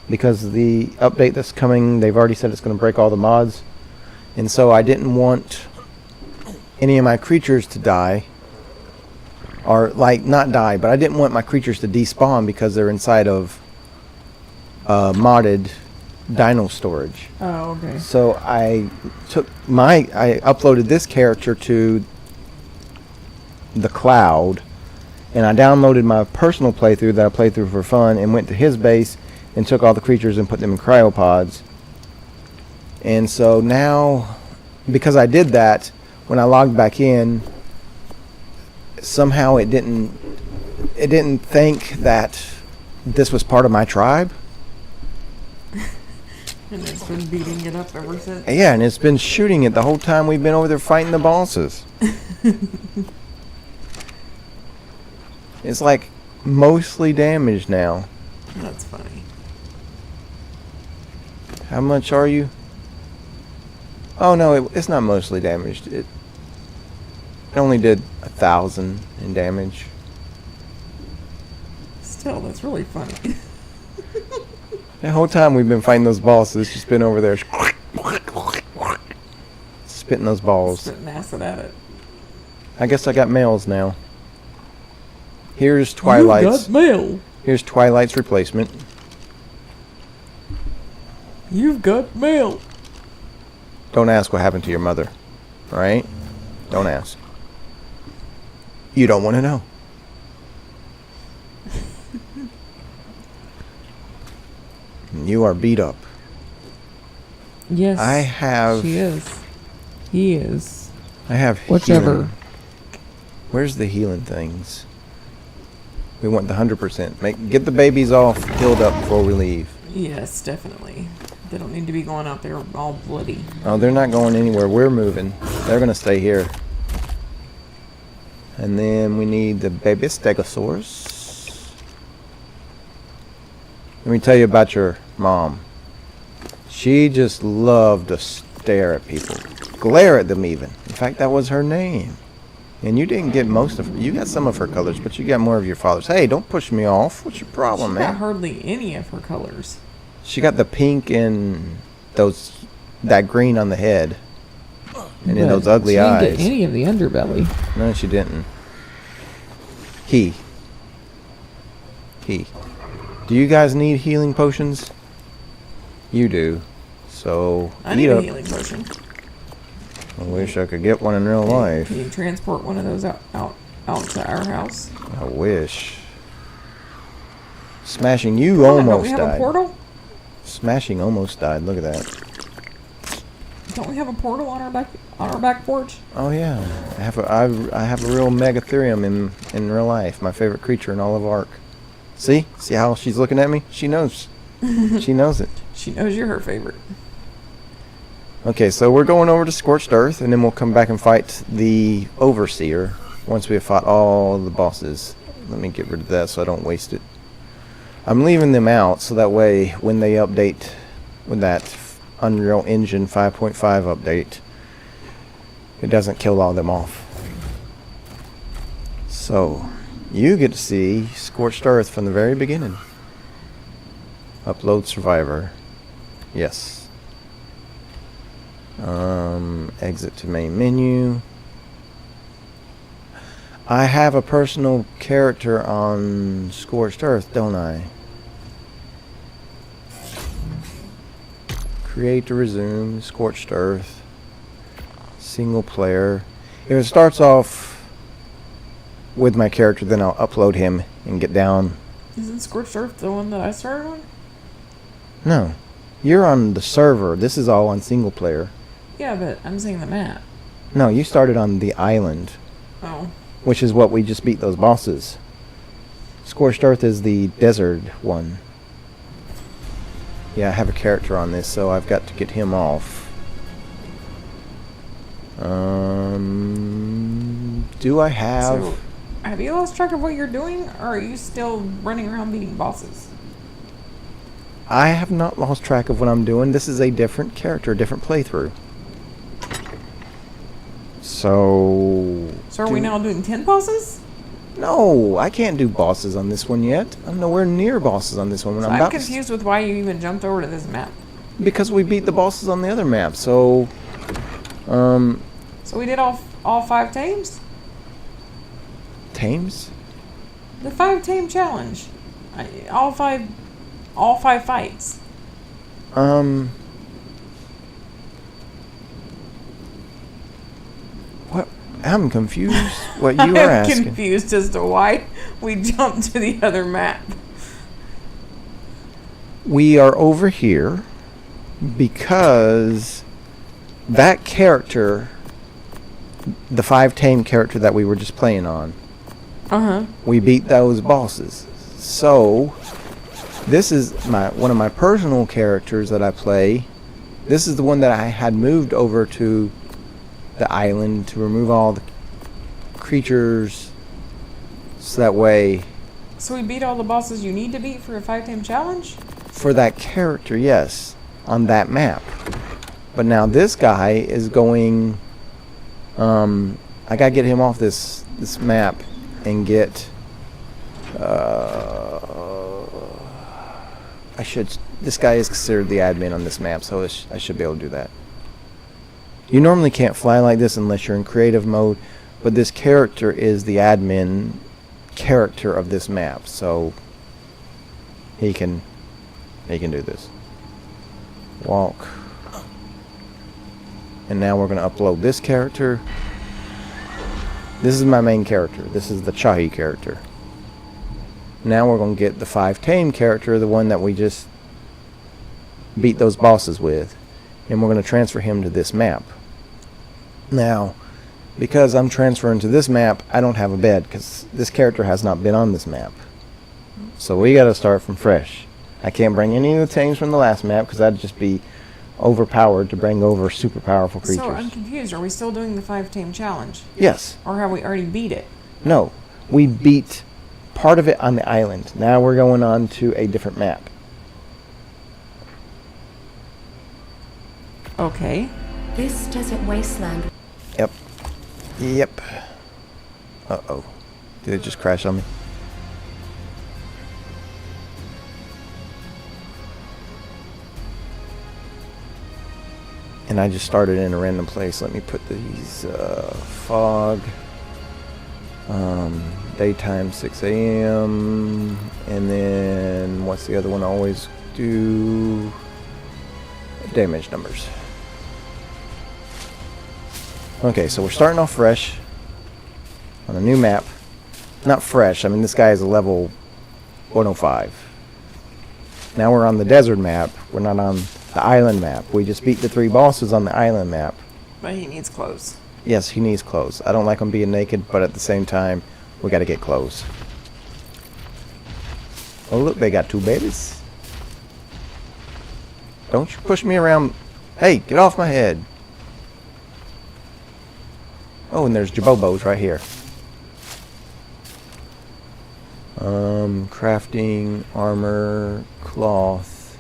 because the update that's coming, they've already said it's going to break all the mods. And so I didn't want any of my creatures to die. Or, like, not die, but I didn't want my creatures to despawn because they're inside of modded dino storage. Oh, okay. So I uploaded this character to the cloud, and I downloaded my personal playthrough that I played through for fun and went to his base and took all the creatures and put them in cryopods. And so now, because I did that, when I logged back in, somehow it didn't think that this was part of my tribe. And it's been beating it up ever since. Yeah, and it's been shooting it the whole time we've been over there fighting the bosses. It's like mostly damaged now. That's funny. How much are you? Oh no, it's not mostly damaged. It only did 1,000 in damage. Still, that's really funny. The whole time we've been fighting those bosses, it's just been over there spitting those balls. Spitting acid at it. I guess I got males now. Here's Twilight's. You got mail. Here's Twilight's replacement. You've got mail. Don't ask what happened to your mother. Alright? Don't ask. You don't want to know. You are beat up. Yes. I have... She is. He is. I have Whichever. healing. Where's the healing things? We want the 100%. Get the babies off, healed up before we leave. Yes, definitely. They don't need to be going out there all bloody. Oh, they're not going anywhere. We're moving. They're going to stay here. And then we need the baby stegosaurus. Let me tell you about your mom. She just loved to stare at people. Glare at them even. In fact, that was her name. And you didn't get most of her. You got some of her colors, but you got more of your father's. Hey, don't push me off. What's your problem, She man? got hardly any of her colors. She got the pink and that green on the head. And then those ugly eyes. She didn't get any of the underbelly. No, she didn't. He. Do you guys need healing potions? You do. So, I need a healing potion. I wish I could get one in real life. Can you transport one of those out to our house? I wish. Smashing, you almost don't we have died. A portal? Smashing almost died. Look at that. Don't we have a portal on our back porch? Oh yeah, I have a real Megatherium in real life. My favorite creature in all of Ark. See how she's looking at me? She knows. She knows it. She knows you're her favorite. Okay, so we're going over to Scorched Earth, and then we'll come back and fight the Overseer once we have fought all the bosses. Let me get rid of that so I don't waste it. I'm leaving them out so that way when they update with that Unreal Engine 5.5 update, it doesn't kill all them off. So, you get to see Scorched Earth from the very beginning. Upload Survivor. Yes. Exit to main menu. I have a personal character on Scorched Earth, don't I? Create to resume, Scorched Earth. Single player. If it starts off with my character, then I'll upload him and get down. Isn't Scorched Earth the one that I started on? No. You're on the server. This is all on single player. Yeah, but I'm saying the map. No, you started on the island, Oh. which is what we just beat those bosses. Scorched Earth is the desert one. Yeah, I have a character on this, so I've got to get him off. Do I have... So, have you lost track of what you're doing, or are you still running around beating bosses? I have not lost track of what I'm doing. This is a different character, a different playthrough. So... So are we now doing 10 bosses? No, I can't do bosses on this one yet. I'm nowhere near bosses on this one. So I'm confused with why you even jumped over to this map. Because we beat the bosses on the other map, so... So we did all 5 tames? Tames? The 5 tame challenge. All five fights. What? I'm confused what you are asking. I'm confused as to why we jumped to the other map. We are over here because that character, the 5 tame character that we were just playing on, we beat those bosses. So this is one of my personal characters that I play. This is the one that I had moved over to the island to remove all the creatures, so that way... So we beat all the bosses you need to beat for a 5 tame challenge? For that character, yes, on that map. But now this guy is going... I gotta get him off this map and get... This guy is considered the admin on this map, so I should be able to do that. You normally can't fly like this unless you're in creative mode, but this character is the admin character of this map, so he can do this. Walk. And now we're going to upload this character. This is my main character. This is the Chahi character. Now we're going to get the 5 tame character, the one that we just beat those bosses with, and we're going to transfer him to this map. Now, because I'm transferring to this map, I don't have a bed because this character has not been on this map. So we got to start from fresh. I can't bring any of the tames from the last map because that'd just be overpowered to bring over super powerful creatures. So I'm confused. Are we still doing the 5 tame challenge? Yes. Or have we already beat it? No. We beat part of it on the island. Now we're going on to a different map. Okay. This desert wasteland. Yep. Uh-oh. Did it just crash on me? And I just started in a random place. Let me put these fog. Daytime 6 a.m. And then what's the other one I always do? Damage numbers. Okay, so we're starting off fresh on a new map. Not fresh, I mean this guy is a level 105. Now we're on the desert map. We're not on the island map. We just beat the 3 bosses on the island map. But he needs clothes. Yes, he needs clothes. I don't like him being naked, but at the same time, we gotta get clothes. Oh look, they got 2 babies. Don't you push me around. Hey, get off my head. Oh, and there's Jabobos right here. Crafting, armor, cloth.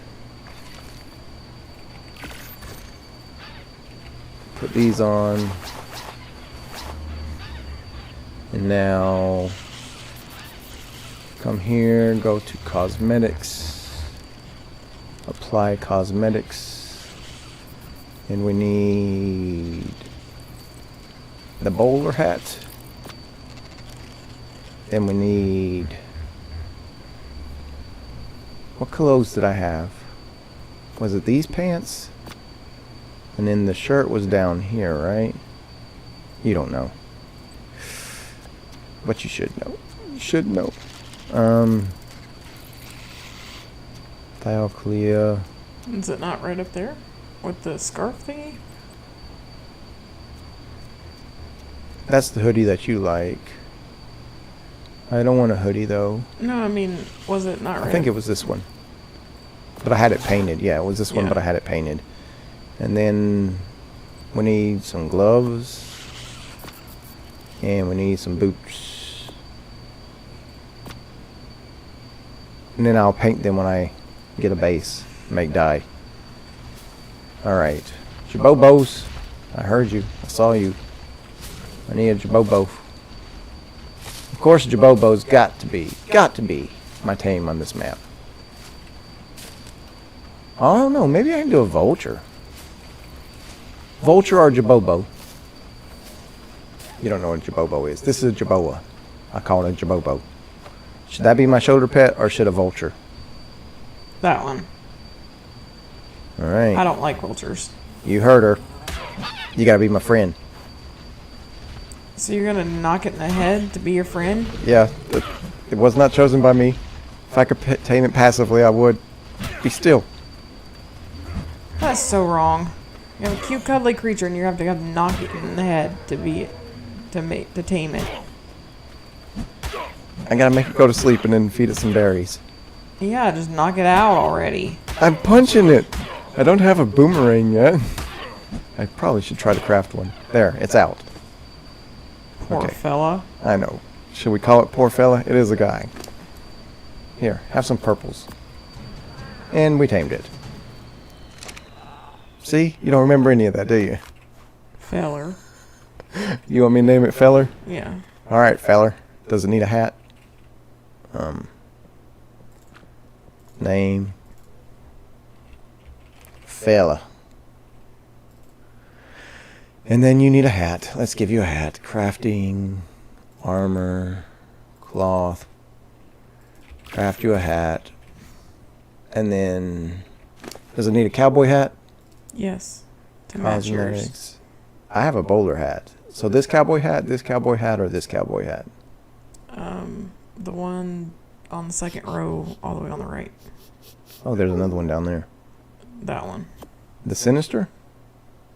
Put these on. And now come here, go to cosmetics. Apply cosmetics. And we need the bowler hat. Then we need... What clothes did I have? Was it these pants? And then the shirt was down here, right? You don't know. But you should know. You should know. Thaoclea. Is it not right up there? With the scarf thingy? That's the hoodie that you like. I don't want a hoodie though. No, I mean, was it not right? I think it was this one. But I had it painted. Yeah, it was this one, Yeah. but I had it painted. And then we need some gloves. And we need some boots. And then I'll paint them when I get a base. Make dye. Alright. Jabobos. I heard you. I saw you. I need a Jabobo. Of course, Jabobo's got to be my tame on this map. I don't know. Maybe I can do a vulture. Vulture or Jabobo? You don't know what a Jabobo is. This is a Jaboa. I call it a Jabobo. Should that be my shoulder pet or should a vulture? That one. Alright. I don't like vultures. You heard her. You gotta be my friend. So you're gonna knock it in the head to be your friend? Yeah. It was not chosen by me. If I could tame it passively, I would. Be still. That's so wrong. You have a cute, cuddly creature, and you have to knock it in the head to tame it. I gotta make it go to sleep and then feed it some berries. Yeah, just knock it out already. I'm punching it. I don't have a boomerang yet. I probably should try to craft one. There, it's out. Poor Okay. fella. I know. Should we call it poor fella? It is a guy. Here, have some purples. And we tamed it. See? You don't remember any of that, do you? Feller. You want me to name it Feller? Yeah. Alright, Feller. Does it need a hat? Name. Fella. And then you need a hat. Let's give you a hat. Crafting. Armor. Cloth. Craft you a hat. And then... Does it need a cowboy hat? Yes. To match yours. Cosmetics. I have a bowler hat. So this cowboy hat, or this cowboy hat? The one on the second row, all the way on the right. Oh, there's another one down there. That one. The Sinister?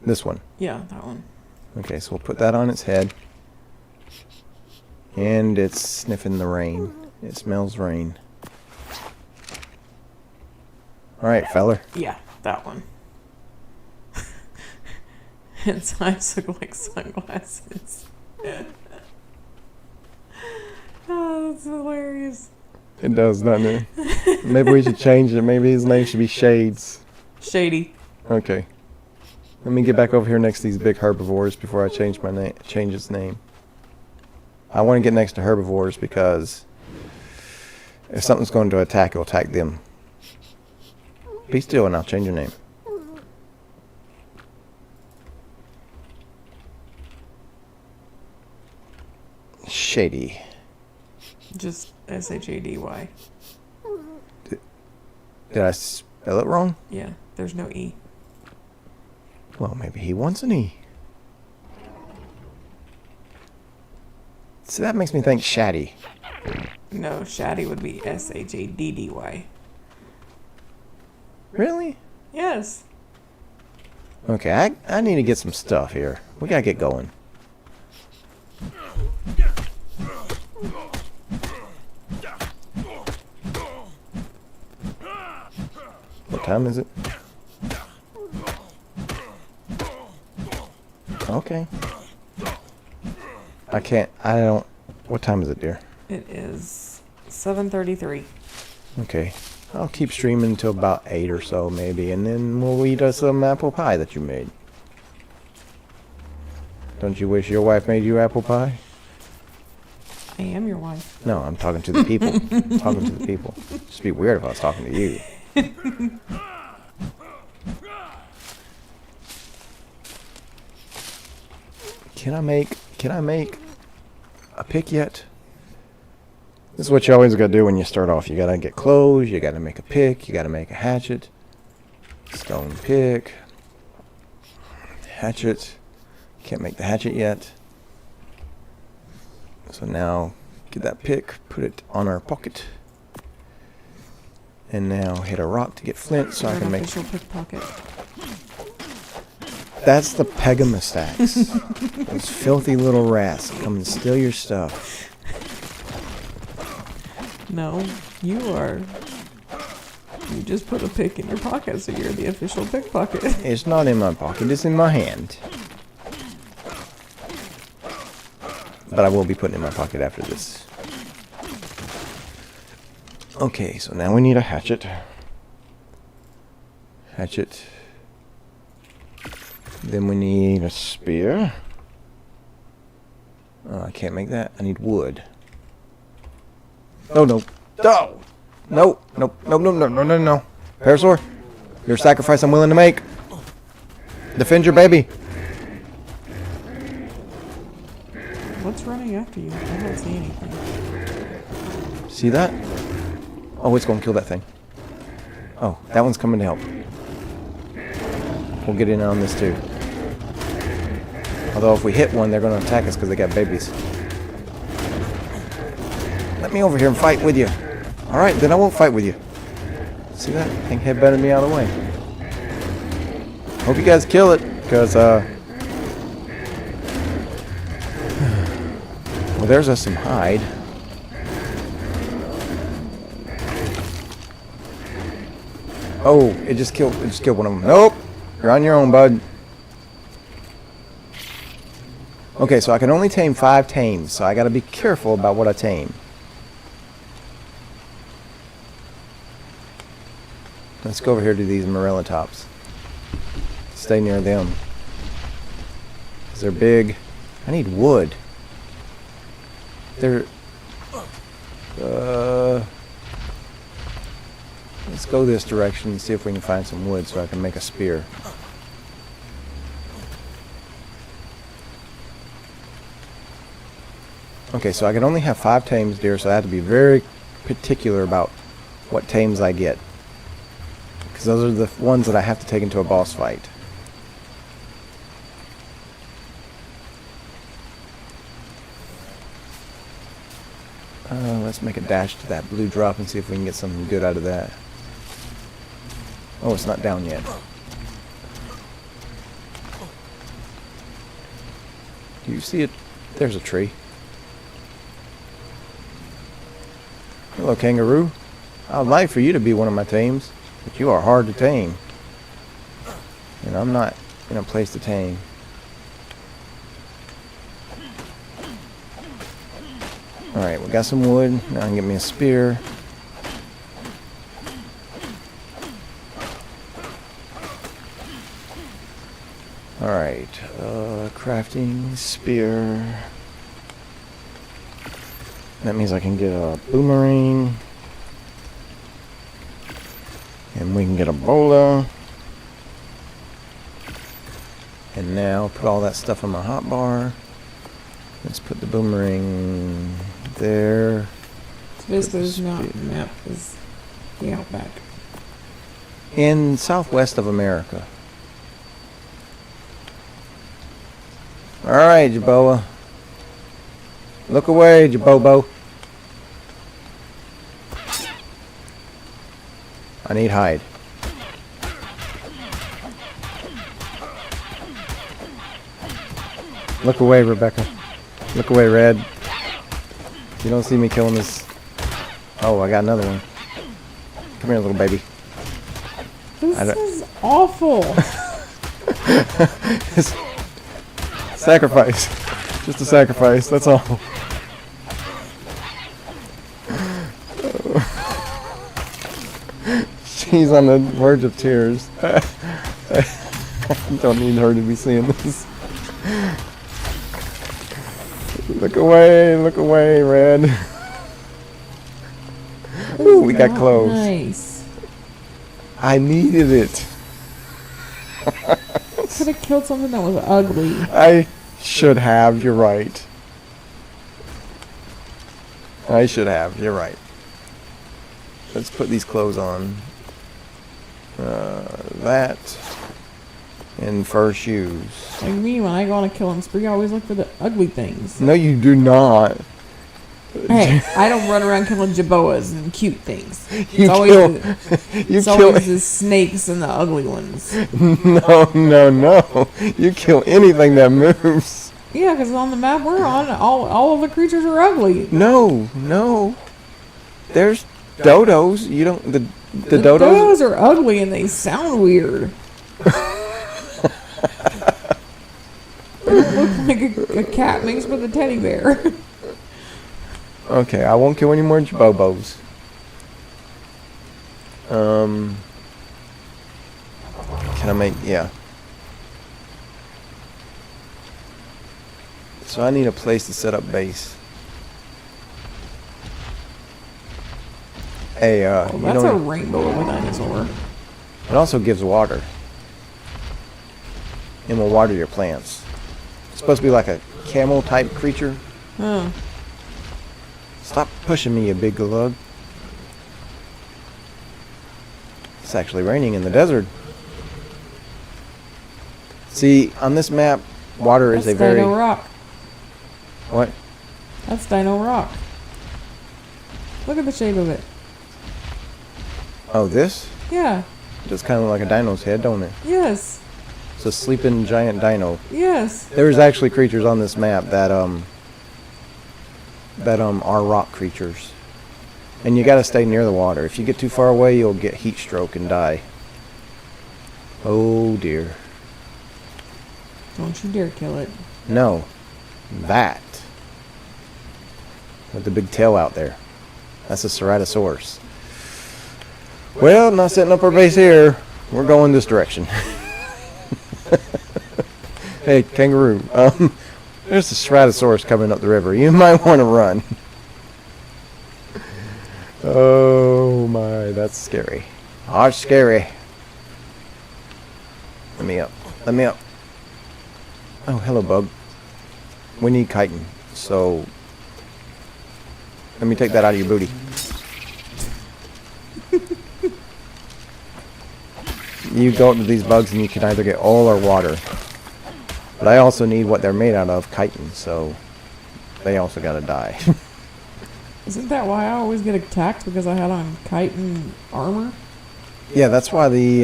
This one. Yeah, that one. Okay, so we'll put that on its head. And it's sniffing the rain. It smells rain. Alright, feller. Yeah, that one. Its eyes look like sunglasses. Oh, that's hilarious. It does, doesn't it? Maybe we should change it. Maybe his name should be Shades. Shady. Okay. Let me get back over here next to these big herbivores before I change its name. I want to get next to herbivores because if something's going to attack, it'll attack them. Be still and I'll change your name. Shady. Just S-H-A-D-Y. Did I spell it wrong? Yeah, there's no E. Well, maybe he wants an E. See, that makes me think Shaddy. No, Shaddy would be S-H-A-D-D-Y. Really? Yes. Okay, I need to get some stuff here. We gotta get going. What time is it? Okay. I don't... What time is it, dear? It is 7:33. Okay. I'll keep streaming until about 8 or so, maybe, and then we'll eat us some apple pie that you made. Don't you wish your wife made you apple pie? I am your wife. No, I'm talking to the people. Talking to the people. Just be weird if I was talking to you. Can I make a pick yet? This is what you always gotta do when you start off. You gotta get clothes, you gotta make a pick, you gotta make a hatchet. Stone pick. Hatchet. Can't make the hatchet yet. So now, get that pick, put it on our pocket. And now hit a rock to get flint so I can make... official pickpocket. That's the Pegamastacks. Those filthy little rats come and steal your stuff. No, you are. You just put a pick in your pocket, so you're the official pickpocket. It's not in my pocket, it's in my hand. But I will be putting it in my pocket after this. Okay, so now we need a hatchet. Hatchet. Then we need a spear. Oh, I can't make that. I need wood. No, no. No! No, no, no, no, no, no, no, no. Parasaur, your sacrifice I'm willing to make. Defend your baby. What's running after you? I don't see anything. See that? Oh, it's going to kill that thing. Oh, that one's coming to help. We'll get in on this too. Although if we hit one, they're going to attack us because they got babies. Let me over here and fight with you. Alright, then I won't fight with you. See that? Thing headbutted me out of the way. Hope you guys kill it, because, well, there's us some hide. Oh, it just killed one of them. Nope! You're on your own, bud. Okay, so I can only tame 5 tames, so I gotta be careful about what I tame. Let's go over here to these morella tops. Stay near them. 'Cause they're big. I need wood. They're... let's go this direction and see if we can find some wood so I can make a spear. Okay, so I can only have 5 tames deer, so I have to be very particular about what tames I get. Because those are the ones that I have to take into a boss fight. Let's make a dash to that blue drop and see if we can get something good out of that. Oh, it's not down yet. Do you see it? There's a tree. Hello, kangaroo. I would like for you to be one of my tames, but you are hard to tame. And I'm not in a place to tame. Alright, we got some wood. Now I can get me a spear. Alright, crafting, spear. That means I can get a boomerang. And we can get a bola. And now put all that stuff on my hotbar. Let's put the boomerang there. So basically this map is the outback. In southwest of America. Alright, Jaboa. Look away, Jabobo. I need hide. Look away, Rebecca. Look away, Red. You don't see me killing this. Oh, I got another one. Come here, little baby. This is awful. Sacrifice. Just a sacrifice, that's all. She's on the verge of tears. Don't need her to be seeing this. Look away, Red. Ooh, we got clothes. Nice. I needed it. Could have killed something that was ugly. I should have, you're right. I should have, you're right. Let's put these clothes on. That. And fur shoes. Like me, when I go on a killing spree, I always look for the ugly things. No, you do not. Hey, I don't run around killing jaboas and cute things. It's You always kill. the, You it's kill. always the snakes and the ugly ones. No. You kill anything that moves. Yeah, because on the map we're on, all of the creatures are ugly. No. There's dodos. You don't. The The dodos. dodos are ugly and they sound weird. They don't look like a cat mixed with a teddy bear. Okay, I won't kill any more jabobos. Can I make? Yeah. So I need a place to set up base. Hey, Well, you that's a know, rainbow of a dinosaur. it also gives water. And will water your plants. It's supposed to be like a camel type creature. Huh. Stop pushing me, you big lug. It's actually raining in the desert. See, on this map, water is That's a very... Dino Rock. What? That's Dino Rock. Look at the shape of it. Oh, this? Yeah. Just kind of like a dino's head, don't it? Yes. It's a sleeping giant dino. Yes. There's actually creatures on this map that are rock creatures. And you gotta stay near the water. If you get too far away, you'll get heat stroke and die. Oh dear. Don't you dare kill it. No. That. With the big tail out there. That's a Ceratosaurus. Well, not setting up our base here. We're going this direction. Hey, kangaroo. There's a Ceratosaurus coming up the river. You might want to run. Oh my, that's scary. Oh, it's scary. Let me up. Let me up. Oh, hello, bug. We need chitin, so let me take that out of your booty. You go up to these bugs and you can either get oil or water. But I also need what they're made out of, chitin, so they also gotta die. Isn't that why I always get attacked? Because I had on chitin armor? Yeah, that's why the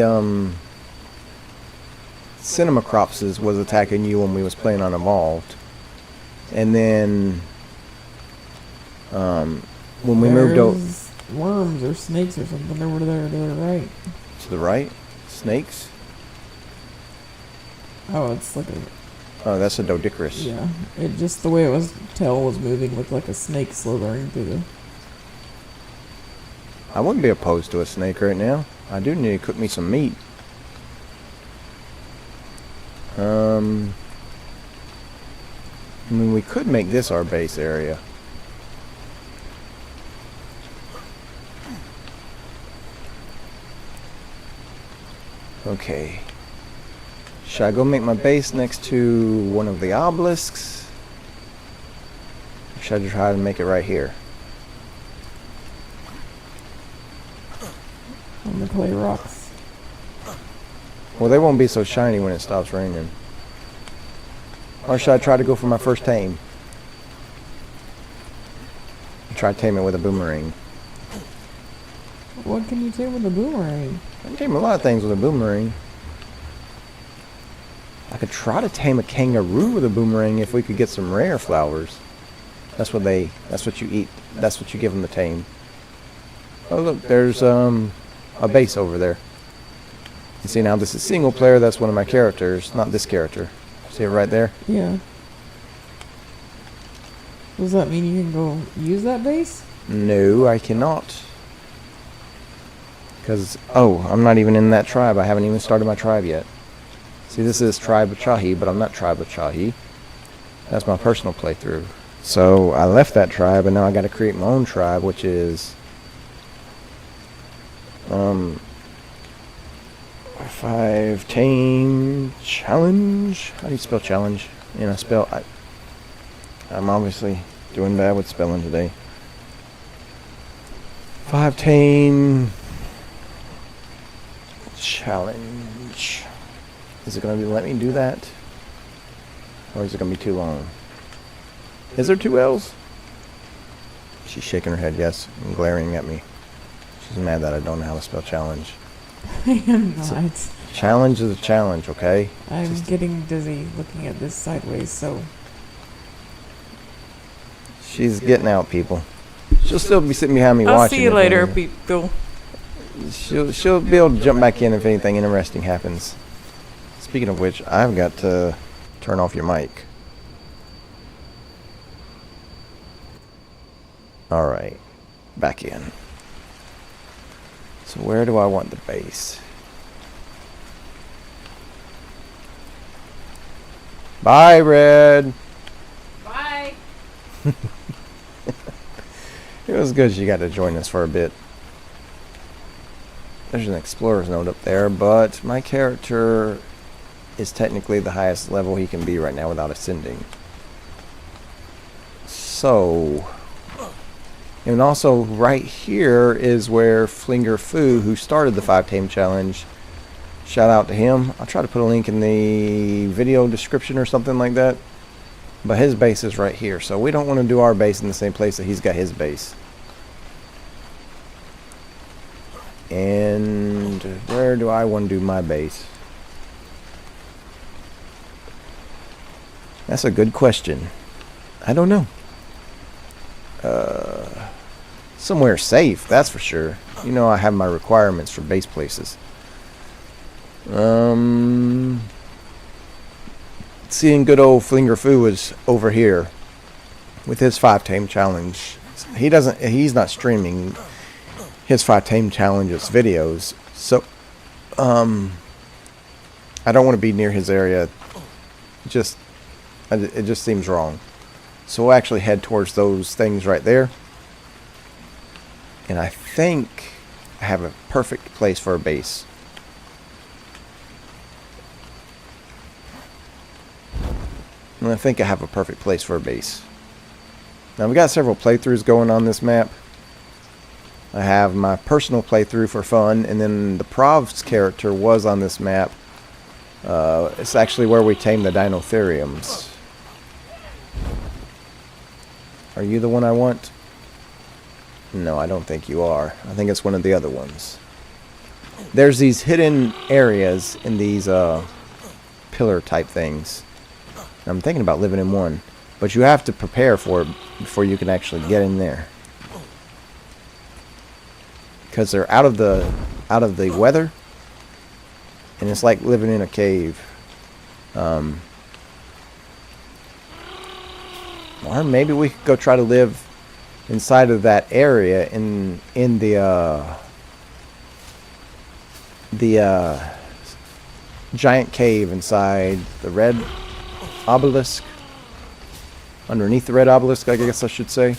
Cinemacropsis was attacking you when we was playing on Evolved. And then when we moved over There's worms or snakes or something over there to the right. to the right, snakes. Oh, it's like a... Oh, that's a Doedicurus. Yeah. It just, the way it was, tail was moving looked like a snake slithering through the... I wouldn't be opposed to a snake right now. I do need to cook me some meat. I mean, we could make this our base area. Okay. Should I go make my base next to one of the obelisks? Or should I try to make it right here? on the clay rocks. Well, they won't be so shiny when it stops raining. Or should I try to go for my first tame? Try to tame it with a boomerang. What can you do with a boomerang? I can tame a lot of things with a boomerang. I could try to tame a kangaroo with a boomerang if we could get some rare flowers. That's what you eat. That's what you give them to tame. Oh look, there's a base over there. You see now this is single player, that's one of my characters, not this character. See it right there? Yeah. Does that mean you can go use that base? No, I cannot. Because, oh, I'm not even in that tribe. I haven't even started my tribe yet. See, this is Tribe of Chahi, but I'm not Tribe of Chahi. That's my personal playthrough. So, I left that tribe, and now I gotta create my own tribe, which is... 5 tame challenge. How do you spell challenge? You know, I'm obviously doing bad with spelling today. 5 tame challenge. Is it going to let me do that? Or is it going to be too long? Is there 2 L's? She's shaking her head yes and glaring at me. She's mad that I don't know how to spell challenge. I am not. Challenge is a challenge, okay? I'm getting dizzy looking at this sideways, so... She's getting out, people. She'll still be sitting behind me I'll watching. see you later, anything. people. She'll be able to jump back in if anything interesting happens. Speaking of which, I've got to turn off your mic. Alright. Back in. So where do I want the base? Bye, Red. Bye. It was good she got to join us for a bit. There's an explorer's note up there, but my character is technically the highest level he can be right now without ascending. So, and also right here is where Flinger Fu, who started the 5 Tame Challenge, shout out to him. I'll try to put a link in the video description or something like that. But his base is right here, so we don't want to do our base in the same place that he's got his base. And where do I want to do my base? That's a good question. I don't know. Somewhere safe, that's for sure. You know I have my requirements for base places. Seeing good old Flinger Fu is over here with his 5 Tame Challenge. He's not streaming his 5 Tame Challenges videos, so I don't want to be near his area. It just seems wrong. So we'll actually head towards those things right there. And I think I have a perfect place for a base. And I think I have a perfect place for a base. Now we got several playthroughs going on this map. I have my personal playthrough for fun, and then the Prov's character was on this map. It's actually where we tame the Dinotheriums. Are you the one I want? No, I don't think you are. I think it's one of the other ones. There's these hidden areas in these pillar type things. I'm thinking about living in one, but you have to prepare for it before you can actually get in there, because they're out of the weather, and it's like living in a cave. Or maybe we could go try to live inside of that area in the giant cave inside the red obelisk. Underneath the red obelisk, I guess I should say.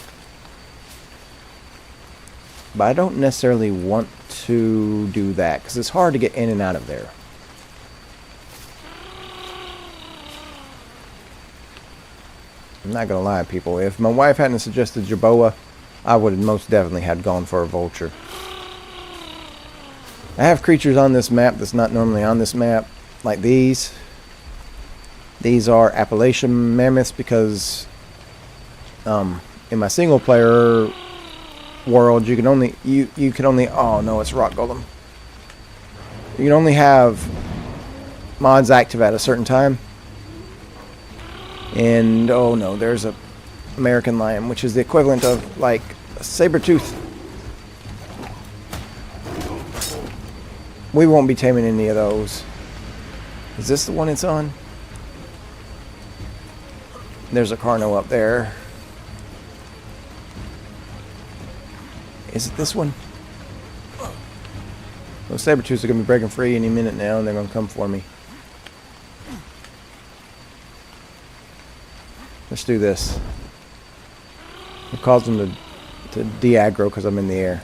But I don't necessarily want to do that, because it's hard to get in and out of there. I'm not going to lie, people. If my wife hadn't suggested Jerboa, I would have most definitely had gone for a vulture. I have creatures on this map that's not normally on this map, like these. These are Appalachian mammoths because in my single player world you can only oh no, it's rock golem. You can only have mods active at a certain time. And oh no, there's a American lion, which is the equivalent of like a saber-tooth. We won't be taming any of those. Is this the one it's on? There's a Carno up there. Is it this one? Those saber-tooths are going to be breaking free any minute now, and they're going to come for me. Let's do this. It caused them to de-aggro because I'm in the air.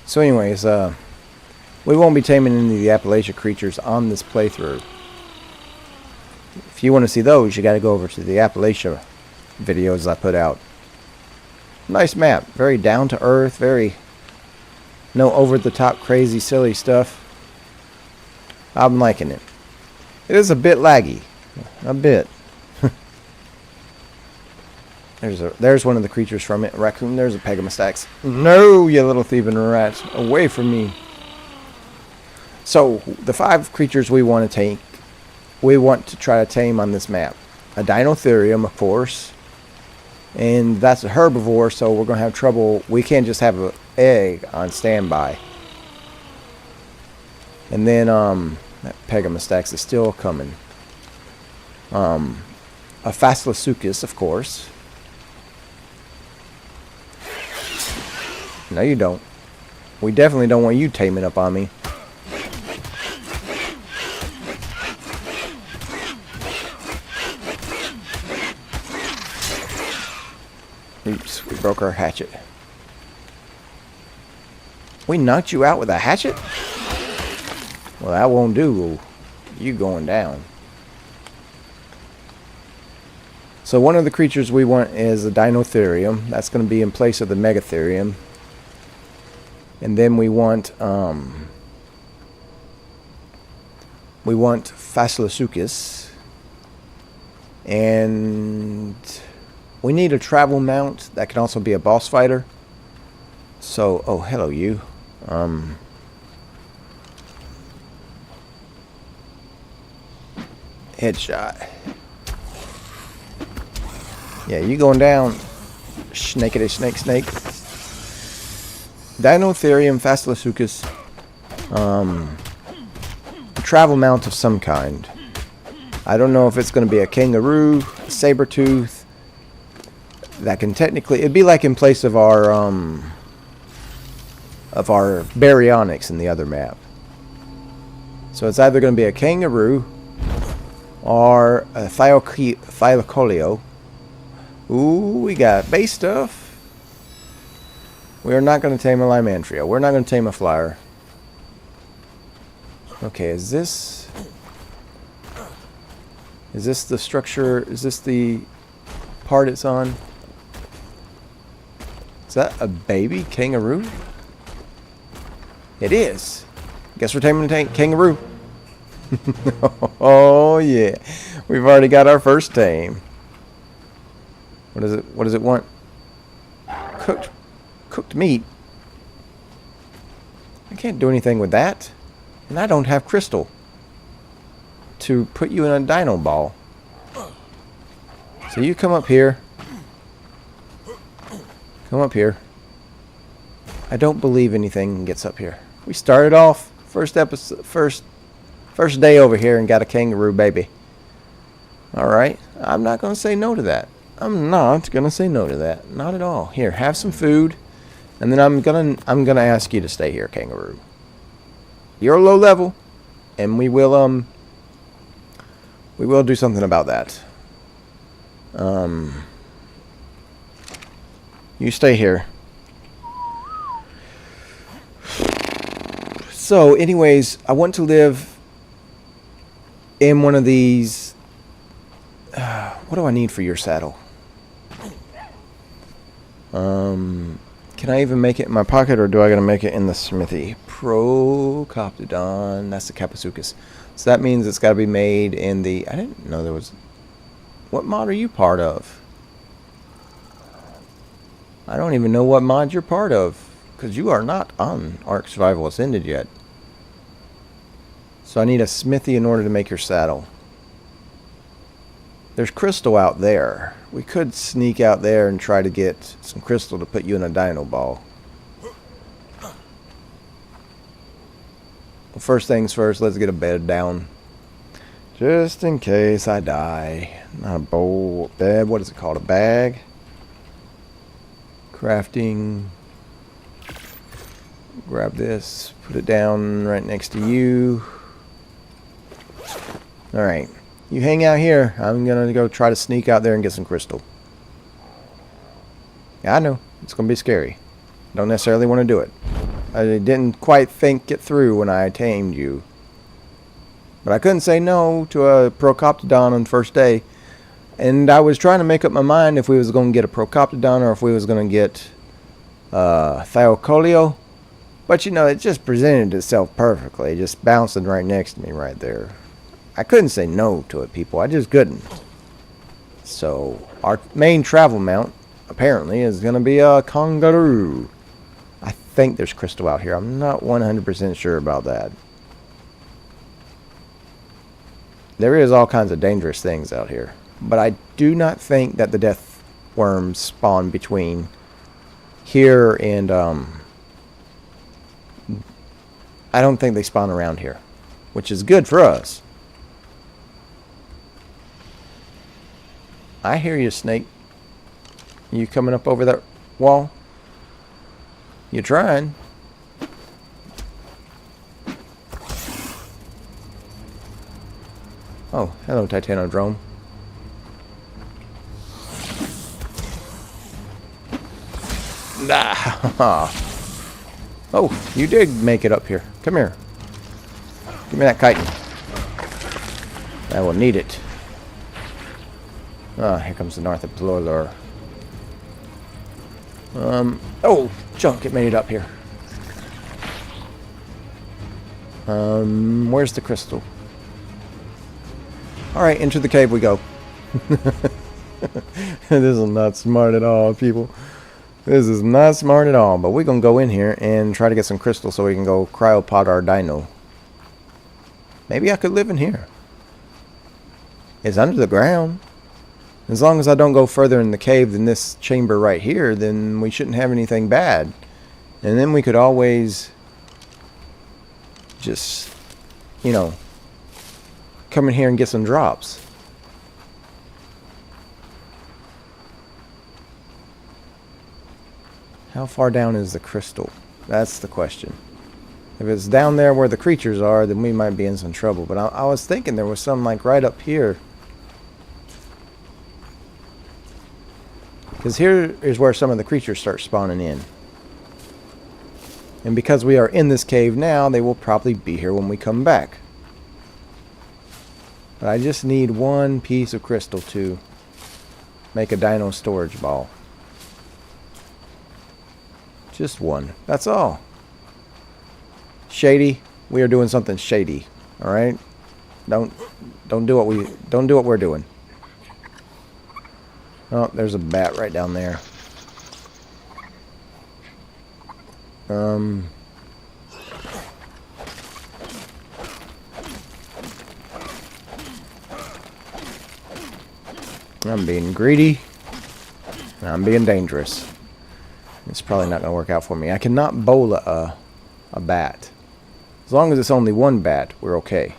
So anyways, we won't be taming any of the Appalachia creatures on this playthrough. If you want to see those, you got to go over to the Appalachia videos I put out. Nice map, very down to earth, very no over the top crazy silly stuff. I'm liking it. It is a bit laggy, a bit. There's one of the creatures from it. Raccoon. There's a Pegamastax. No, you little thieving rat. Away from me. So, the 5 creatures we want to take, we want to try to tame on this map. A Dinotherium, of course. And that's a herbivore, so we're going to have trouble. We can't just have an egg on standby. And then, that Pegamastax is still coming. A Phaslasuchus, of course. No, you don't. We definitely don't want you taming up on me. Oops, we broke our hatchet. We knocked you out with a hatchet? Well, that won't do. You going down. So one of the creatures we want is a Dinotherium. That's going to be in place of the Megatherium. And then we want Phaslasuchus. And we need a travel mount that can also be a boss fighter. So, oh, hello you. Headshot. Yeah, you going down. Snakety snake. Dinotherium, Phaslasuchus. A travel mount of some kind. I don't know if it's going to be a kangaroo, a saber-tooth. That can technically... It'd be like in place of our baryonyx in the other map. So it's either going to be a kangaroo or a Thylacoleo. Ooh, we got base stuff. We are not going to tame a Lymantria. We're not going to tame a flyer. Okay, is this the structure? Is this the part it's on? Is that a baby kangaroo? It is. Guess we're taming a kangaroo. Oh yeah, we've already got our first tame. What is it? What does it want? Cooked meat. I can't do anything with that, and I don't have crystal to put you in a dino ball. So you come up here. Come up here. I don't believe anything gets up here. We started off first day over here and got a kangaroo baby. All right, I'm not going to say no to that. I'm not going to say no to that. Not at all. Here, have some food, and then I'm gonna ask you to stay here, kangaroo. You're low level, and we will do something about that. You stay here. So, anyways, I want to live in one of these. What do I need for your saddle? Can I even make it in my pocket, or do I gotta make it in the smithy? Procoptodon. That's the Capasuchus. So that means it's gotta be made in the... I didn't know there was... What mod are you part of? I don't even know what mod you're part of, because you are not on Ark Survival Ascended yet. So I need a smithy in order to make your saddle. There's crystal out there. We could sneak out there and try to get some crystal to put you in a dino ball. Well, first things first, let's get a bed down. Just in case I die. Not a bowl, bed, what is it called? A bag? Crafting. Grab this, put it down right next to you. Alright. You hang out here. I'm going to go try to sneak out there and get some crystal. Yeah, I know. It's going to be scary. Don't necessarily want to do it. I didn't quite think it through when I tamed you. But I couldn't say no to a Procoptodon on the first day. And I was trying to make up my mind if we was going to get a Procoptodon or if we was going to get Thylacoleo. But, you know, it just presented itself perfectly. Just bouncing right next to me right there. I couldn't say no to it, people. I just couldn't. So, our main travel mount, apparently, is going to be a kangaroo. I think there's crystal out here. I'm not 100% sure about that. There is all kinds of dangerous things out here. But I do not think that the death worms spawn between here and, I don't think they spawn around here, which is good for us. I hear you, snake. You coming up over that wall? You trying? Oh, hello, Titanodrome. Ah, oh, you did make it up here. Come here. Give me that chitin. I will need it. Ah, here comes the Narthapluller. Oh, junk, it made it up here. Where's the crystal? Alright, into the cave we go. This is not smart at all, people. This is not smart at all, but we're going to go in here and try to get some crystal so we can go cryopod our dino. Maybe I could live in here. It's under the ground. As long as I don't go further in the cave than this chamber right here, then we shouldn't have anything bad. And then we could always just, you know, come in here and get some drops. How far down is the crystal? That's the question. If it's down there where the creatures are, then we might be in some trouble. But I was thinking there was some like right up here. Because here is where some of the creatures start spawning in. And because we are in this cave now, they will probably be here when we come back. But I just need one piece of crystal to make a dino storage ball. Just one. That's all. Shady. We are doing something shady. All right. Don't do what we're doing. Oh, there's a bat right down there. I'm being greedy. And I'm being dangerous. It's probably not going to work out for me. I cannot bowl a bat. As long as it's only one bat, we're okay.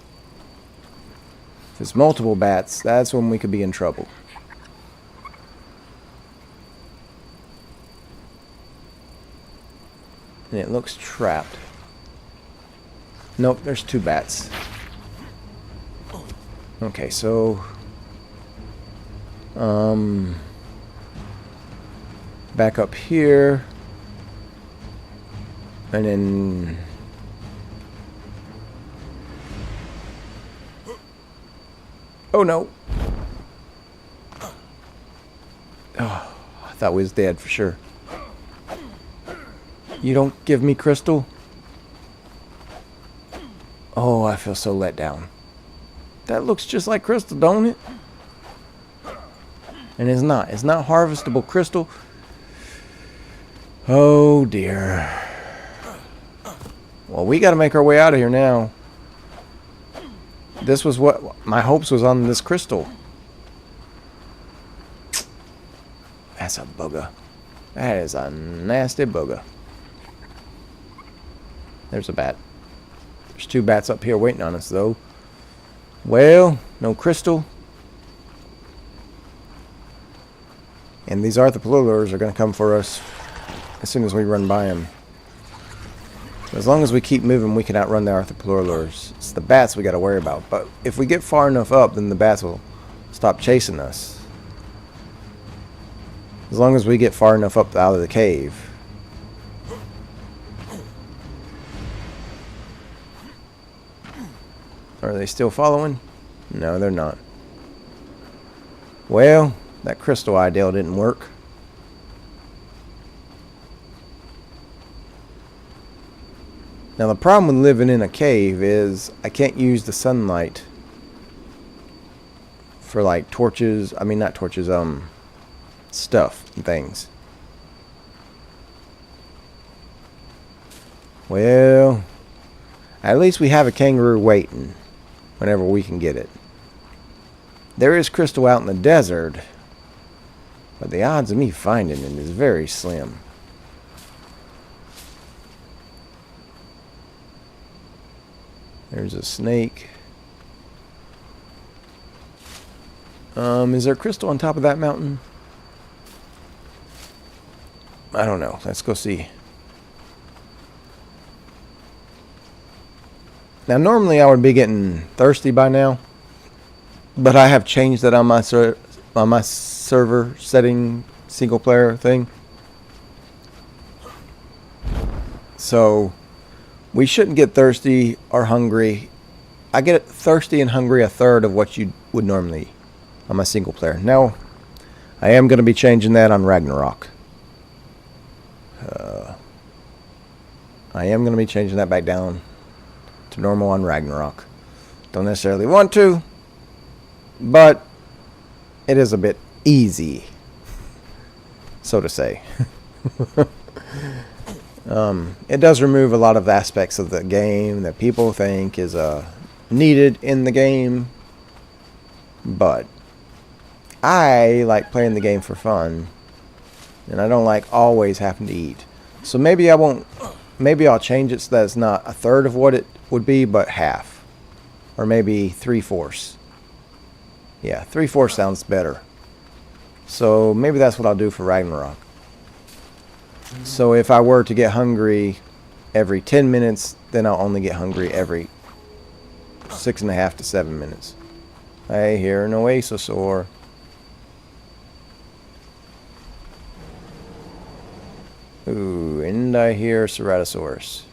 If it's multiple bats, that's when we could be in trouble. And it looks trapped. Nope, there's two bats. Okay, so back up here, and then oh no. Oh, I thought we was dead for sure. You don't give me crystal? Oh, I feel so let down. That looks just like crystal, don't it? And it's not. It's not harvestable crystal. Oh, dear. Well, we got to make our way out of here now. This was what my hopes was on this crystal. That's a booger. That is a nasty booger. There's a bat. There's two bats up here waiting on us, though. Well, no crystal. And these Arthroplullers are going to come for us as soon as we run by them. As long as we keep moving, we can outrun the Arthroplullers. It's the bats we got to worry about. But if we get far enough up, then the bats will stop chasing us. As long as we get far enough up out of the cave. Are they still following? No, they're not. Well, that crystal idea didn't work. Now the problem with living in a cave is I can't use the sunlight for like torches. I mean not torches, stuff and things. Well, at least we have a kangaroo waiting whenever we can get it. There is crystal out in the desert, but the odds of me finding it is very slim. There's a snake. Is there crystal on top of that mountain? I don't know. Let's go see. Now, normally I would be getting thirsty by now, but I have changed that on my server setting single player thing. So we shouldn't get thirsty or hungry. I get thirsty and hungry a third of what you would normally on my single player. Now, I am going to be changing that on Ragnarok. I am going to be changing that back down to normal on Ragnarok. Don't necessarily want to, but it is a bit easy, so to say. It does remove a lot of aspects of the game that people think is needed in the game, but I like playing the game for fun, and I don't like always having to eat. So maybe I won't. Maybe I'll change it so that it's not a third of what it would be, but half, or maybe 3/4. Yeah, 3/4 sounds better. So maybe that's what I'll do for Ragnarok. So if I were to get hungry every 10 minutes, then I'll only get hungry every 6.5 to 7 minutes. I hear an oasosaur. Ooh, and I hear a Ceratosaurus.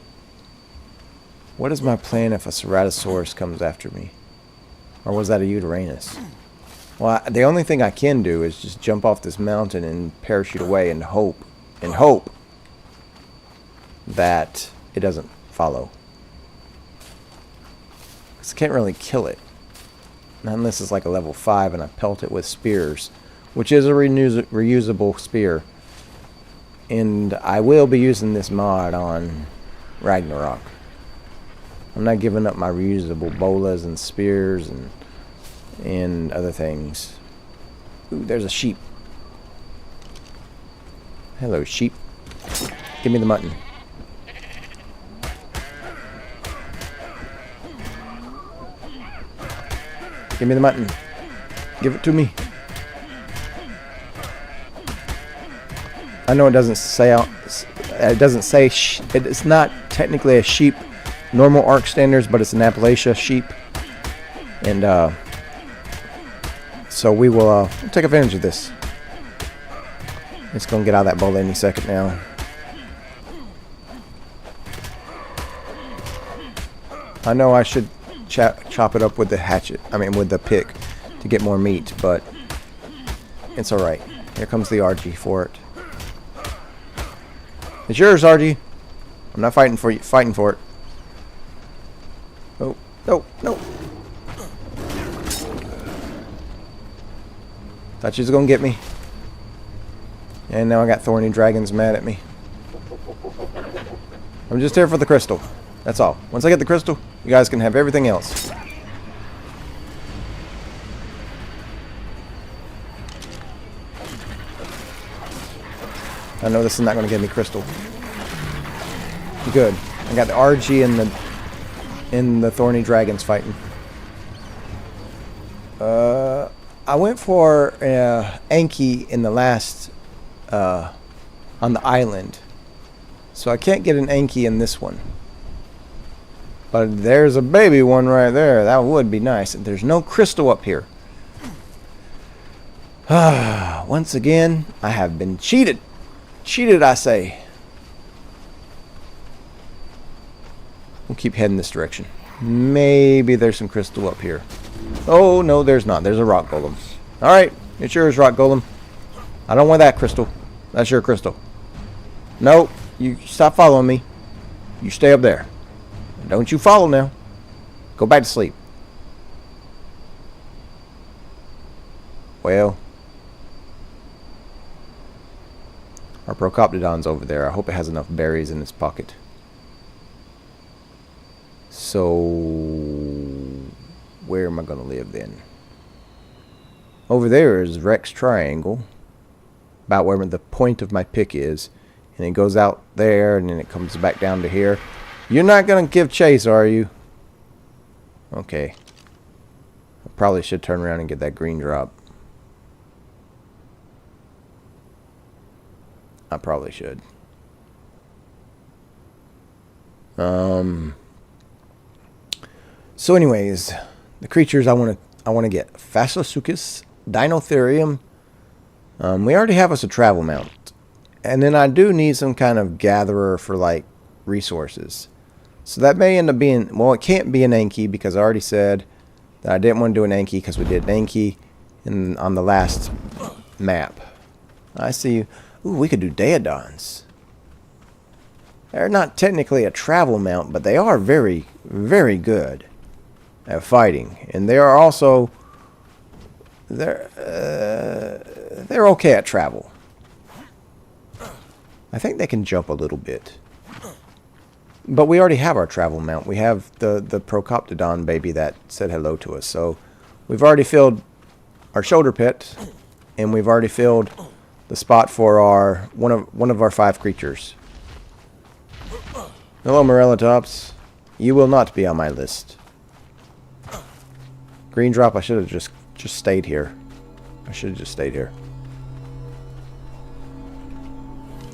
What is my plan if a Ceratosaurus comes after me? Or was that a Uranus? Well, the only thing I can do is just jump off this mountain and parachute away and hope that it doesn't follow. Because I can't really kill it. Not unless it's like a level 5 and I pelt it with spears, which is a reusable spear. And I will be using this mod on Ragnarok. I'm not giving up my reusable bolas and spears and other things. Ooh, there's a sheep. Hello, sheep. Give me the mutton. Give me the mutton. Give it to me. I know it doesn't say it's not technically a sheep normal ARC standards, but it's an Appalachia sheep, and so we will take advantage of this. It's gonna get out of that bowl any second now. I know I should chop it up with the hatchet. I mean, with the pick to get more meat, but it's all right. Here comes the RG for it. It's yours, RG. I'm not fighting for you. Fighting for it. Oh, no, no. Thought you was gonna get me. And now I got thorny dragons mad at me. I'm just here for the crystal. That's all. Once I get the crystal, you guys can have everything else. I know this is not going to give me crystal. Good. I got the RG and the thorny dragons fighting. I went for Anki in the last on the island, so I can't get an Anki in this one. But there's a baby one right there. That would be nice. There's no crystal up here. Once again, I have been cheated. Cheated, I say. We'll keep heading this direction. Maybe there's some crystal up here. Oh, no, there's not. There's a rock golem. Alright, it's yours, rock golem. I don't want that crystal. That's your crystal. No, you stop following me. You stay up there. Don't you follow now. Go back to sleep. Well, Our Procoptodon's over there. I hope it has enough berries in its pocket. So, where am I going to live then? Over there is Rex Triangle. About where the point of my pick is. And it goes out there and then it comes back down to here. You're not going to give chase, are you? Okay. I probably should turn around and get that green drop. I probably should. So anyways, the creatures I want to get Phacosuchus, Dinotherium. We already have us a travel mount. And then I do need some kind of gatherer for like resources. So that may end up being, well, it can't be an Anki because I already said that I didn't want to do an Anki because we did an Anki on the last map. I see you. Ooh, we could do Daedons. They're not technically a travel mount, but they are very, very good at fighting. And they are also, they're okay at travel. I think they can jump a little bit. But we already have our travel mount. We have the Procoptodon baby that said hello to us. So we've already filled our shoulder pit, and we've already filled the spot for our one of our 5 creatures. Hello, Morellatops. You will not be on my list. Green drop. I should have just stayed here. I should have just stayed here.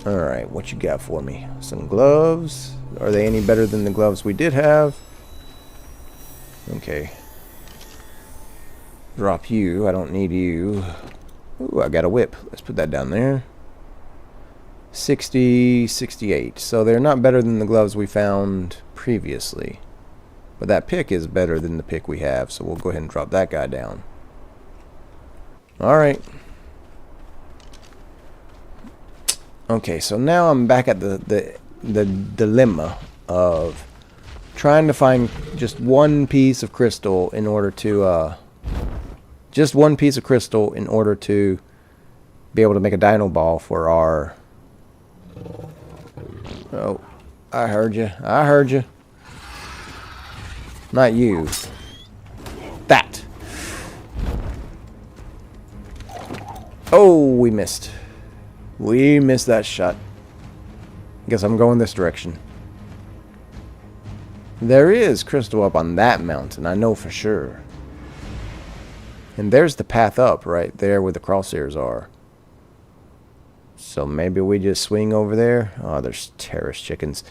Alright, what you got for me? Some gloves. Are they any better than the gloves we did have? Okay. Drop you. I don't need you. Ooh, I got a whip. Let's put that down there. 60, 68. So they're not better than the gloves we found previously. But that pick is better than the pick we have. So we'll go ahead and drop that guy down. Alright. Okay, so now I'm back at the dilemma of trying to find just one piece of crystal in order to be able to make a dino ball for our. Oh, I heard you. I heard you. Not you. That. Oh, we missed. We missed that shot. Guess I'm going this direction. There is crystal up on that mountain, I know for sure. And there's the path up right there where the crosshairs are. So maybe we just swing over there. Oh, there's terrace chickens.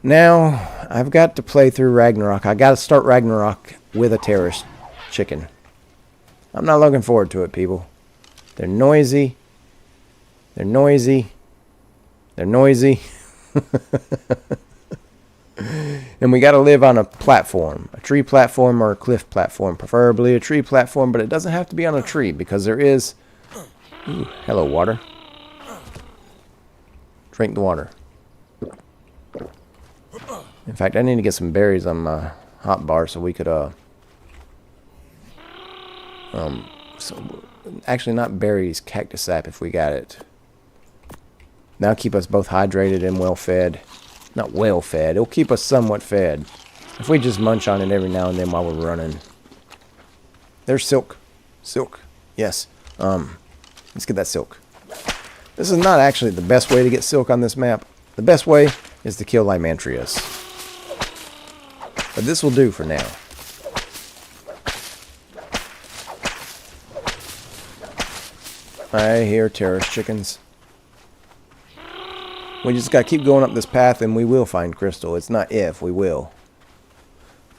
Now, I've got to play through Ragnarok. I got to start Ragnarok with a terrace chicken. I'm not looking forward to it, people. They're noisy. They're noisy. They're noisy. And we got to live on a platform. A tree platform or a cliff platform. Preferably a tree platform, but it doesn't have to be on a tree because there is... Ooh, hello, water. Drink the water. In fact, I need to get some berries on my hot bar so we could, actually not berries, cactus sap if we got it. That'll keep us both hydrated and well fed. Not well fed. It'll keep us somewhat fed. If we just munch on it every now and then while we're running. There's silk. Silk. Yes. Let's get that silk. This is not actually the best way to get silk on this map. The best way is to kill Lymantrius. But this will do for now. I hear terrace chickens. We just gotta keep going up this path and we will find crystal. It's not if, we will.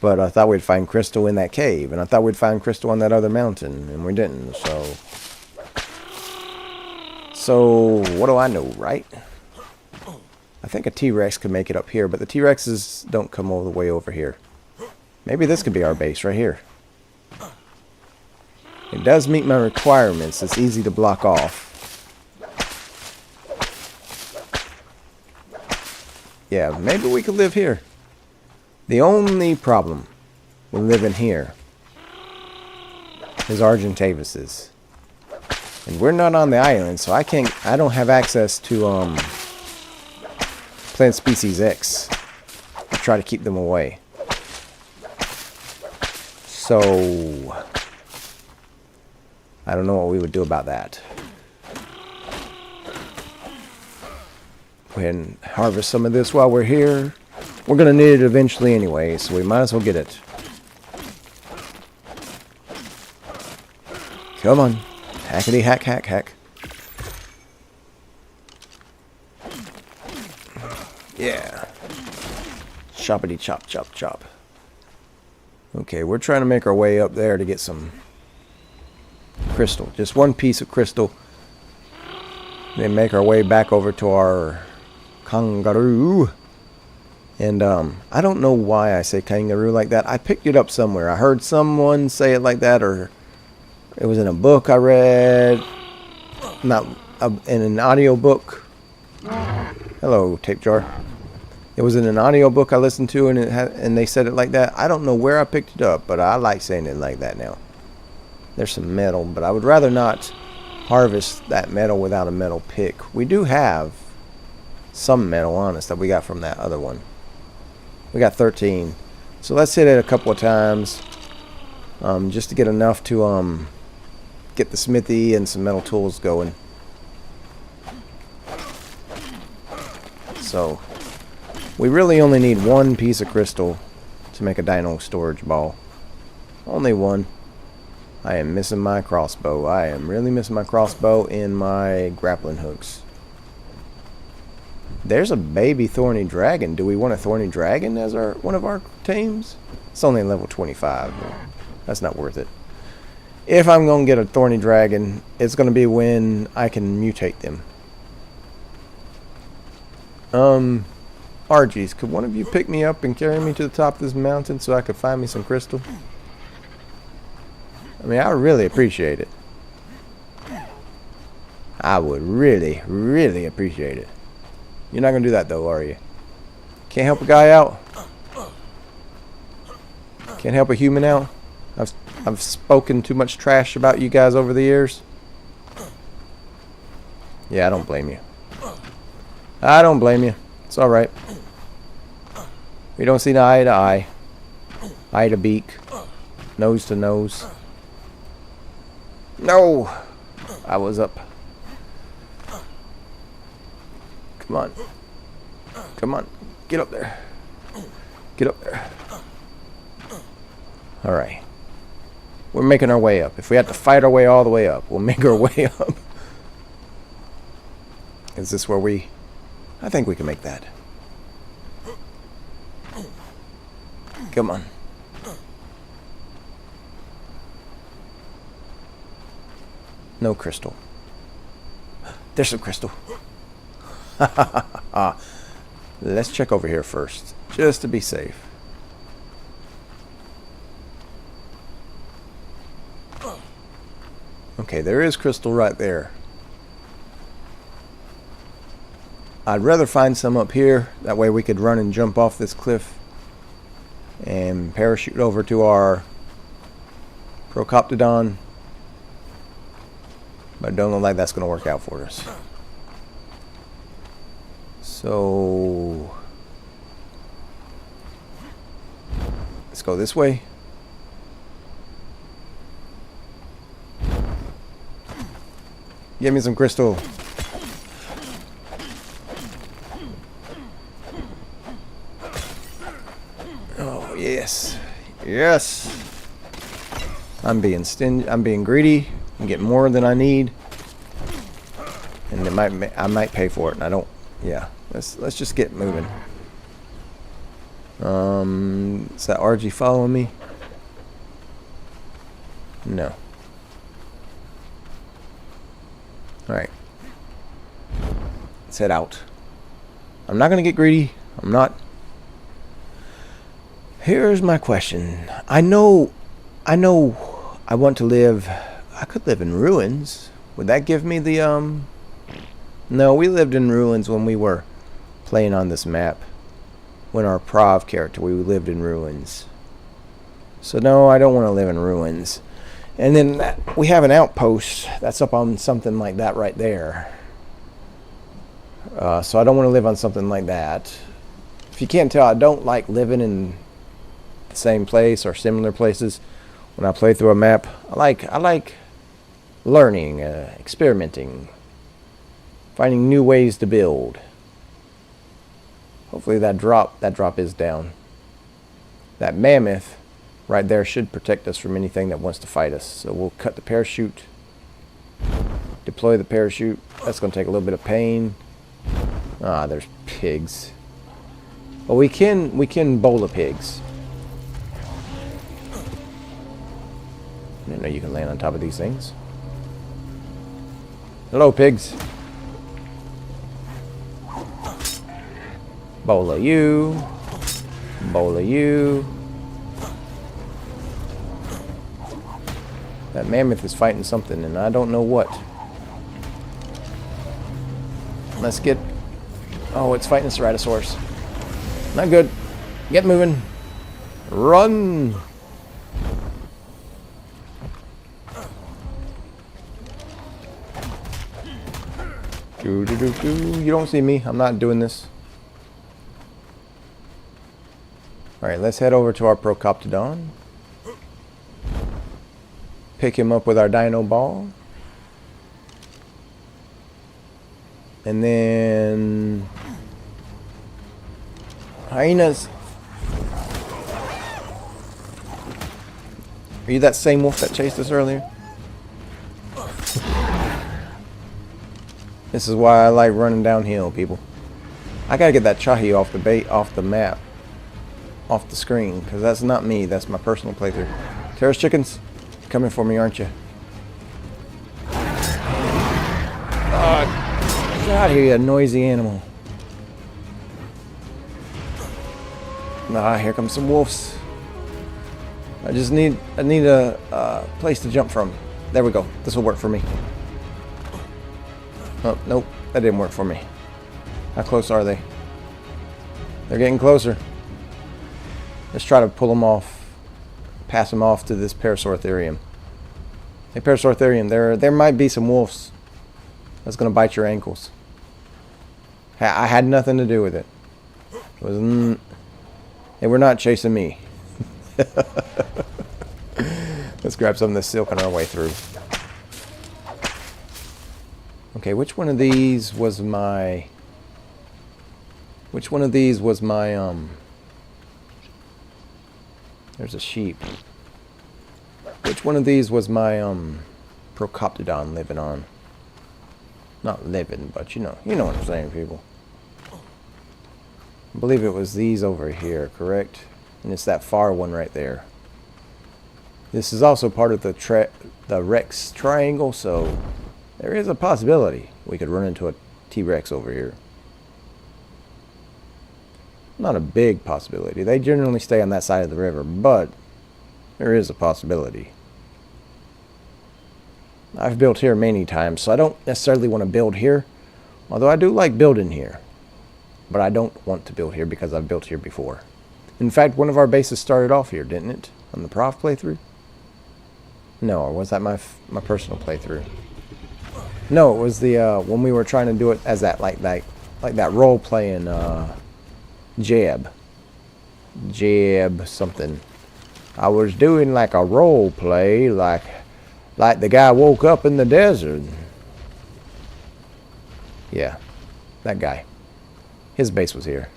But I thought we'd find crystal in that cave. And I thought we'd find crystal on that other mountain. And we didn't, so... So, what do I know, right? I think a T-Rex could make it up here. But the T-Rexes don't come all the way over here. Maybe this could be our base right here. It does meet my requirements. It's easy to block off. Yeah, maybe we could live here. The only problem with living here is Argentavises. And we're not on the island, so I don't have access to plant species X. I try to keep them away. So I don't know what we would do about that. Go ahead and harvest some of this while we're here. We're gonna need it eventually anyway, so we might as well get it. Come on. Hackety hack hack hack. Yeah. Choppity chop chop chop. Okay, we're trying to make our way up there to get some crystal. Just one piece of crystal. Then make our way back over to our kangaroo. And I don't know why I say kangaroo like that. I picked it up somewhere. I heard someone say it like that, or it was in a book I read. Not in an audio book. Hello, tape jar. It was in an audio book I listened to, and they said it like that. I don't know where I picked it up, but I like saying it like that now. There's some metal, but I would rather not harvest that metal without a metal pick. We do have some metal on us that we got from that other one. We got 13. So let's hit it a couple of times, just to get enough to get the smithy and some metal tools going. So we really only need one piece of crystal to make a dino storage ball. Only one. I am missing my crossbow. I am really missing my crossbow and my grappling hooks. There's a baby thorny dragon. Do we want a thorny dragon as one of our tames? It's only level 25. That's not worth it. If I'm going to get a thorny dragon, it's going to be when I can mutate them. RGs, could one of you pick me up and carry me to the top of this mountain so I could find me some crystal? I mean, I would really appreciate it. I would really, really appreciate it. You're not going to do that though, are you? Can't help a guy out? Can't help a human out? I've spoken too much trash about you guys over the years. Yeah, I don't blame you. I don't blame you. It's alright. We don't see eye to eye. Eye to beak. Nose to nose. No! I was up. Come on. Come on. Get up there. Get up there. Alright. We're making our way up. If we have to fight our way all the way up, we'll make our way up. Is this where we... I think we can make that. Come on. No crystal. There's some crystal. Let's check over here first, just to be safe. Okay, there is crystal right there. I'd rather find some up here. That way we could run and jump off this cliff and parachute over to our Procoptodon. But I don't look like that's going to work out for us. So let's go this way. Give me some crystal. Oh, yes. Yes. I'm being stingy. I'm being greedy. And get more than I need. And I might pay for it. And I don't. Yeah. Let's just get moving. Is that RG following me? No. Alright. Let's head out. I'm not going to get greedy. I'm not. Here's my question. I know I want to live. I could live in ruins. Would that give me the No, we lived in ruins when we were playing on this map. When our Prov character, we lived in ruins. So no, I don't want to live in ruins. And then we have an outpost that's up on something like that right there. So I don't want to live on something like that. If you can't tell, I don't like living in the same place or similar places. When I play through a map, I like learning, experimenting, finding new ways to build. Hopefully that drop is down. That mammoth right there should protect us from anything that wants to fight us. So we'll cut the parachute, deploy the parachute. That's going to take a little bit of pain. Ah, there's pigs. Well, we can bowl the pigs. I didn't know you can land on top of these things. Hello, pigs. Bola you. Bola you. That mammoth is fighting something, and I don't know what. Let's get... Oh, it's fighting a ceratosaurus. Not good. Get moving. Run! You don't see me. I'm not doing this. Alright, let's head over to our Procoptodon. Pick him up with our dino ball. And then... hyenas. Are you that same wolf that chased us earlier? This is why I like running downhill, people. I gotta get that chahi off the bait, off the map, off the screen, because that's not me. That's my personal playthrough. Terrace chickens, coming for me, aren't you? Get out of here, you noisy animal. Ah, here comes some wolves. I need a place to jump from. There we go. This will work for me. Oh, nope. That didn't work for me. How close are they? They're getting closer. Let's try to pull them off. Pass them off to this Parasauritherium. Hey, Parasauritherium, there might be some wolves that's going to bite your ankles. I had nothing to do with it. They were not chasing me. Let's grab some of this silk on our way through. Okay, which one of these was my... There's a sheep. Which one of these was my, Procoptodon living on? Not living, but you know what I'm saying, people. I believe it was these over here, correct? And it's that far one right there. This is also part of the Rex triangle, so there is a possibility we could run into a T-Rex over here. Not a big possibility. They generally stay on that side of the river, but there is a possibility. I've built here many times, so I don't necessarily want to build here. Although I do like building here. But I don't want to build here because I've built here before. In fact, one of our bases started off here, didn't it? On the prof playthrough? No, or was that my personal playthrough? No, it was the when we were trying to do it as that like that role playing Jab something. I was doing like a role play, like the guy woke up in the desert. Yeah, that guy. His base was here.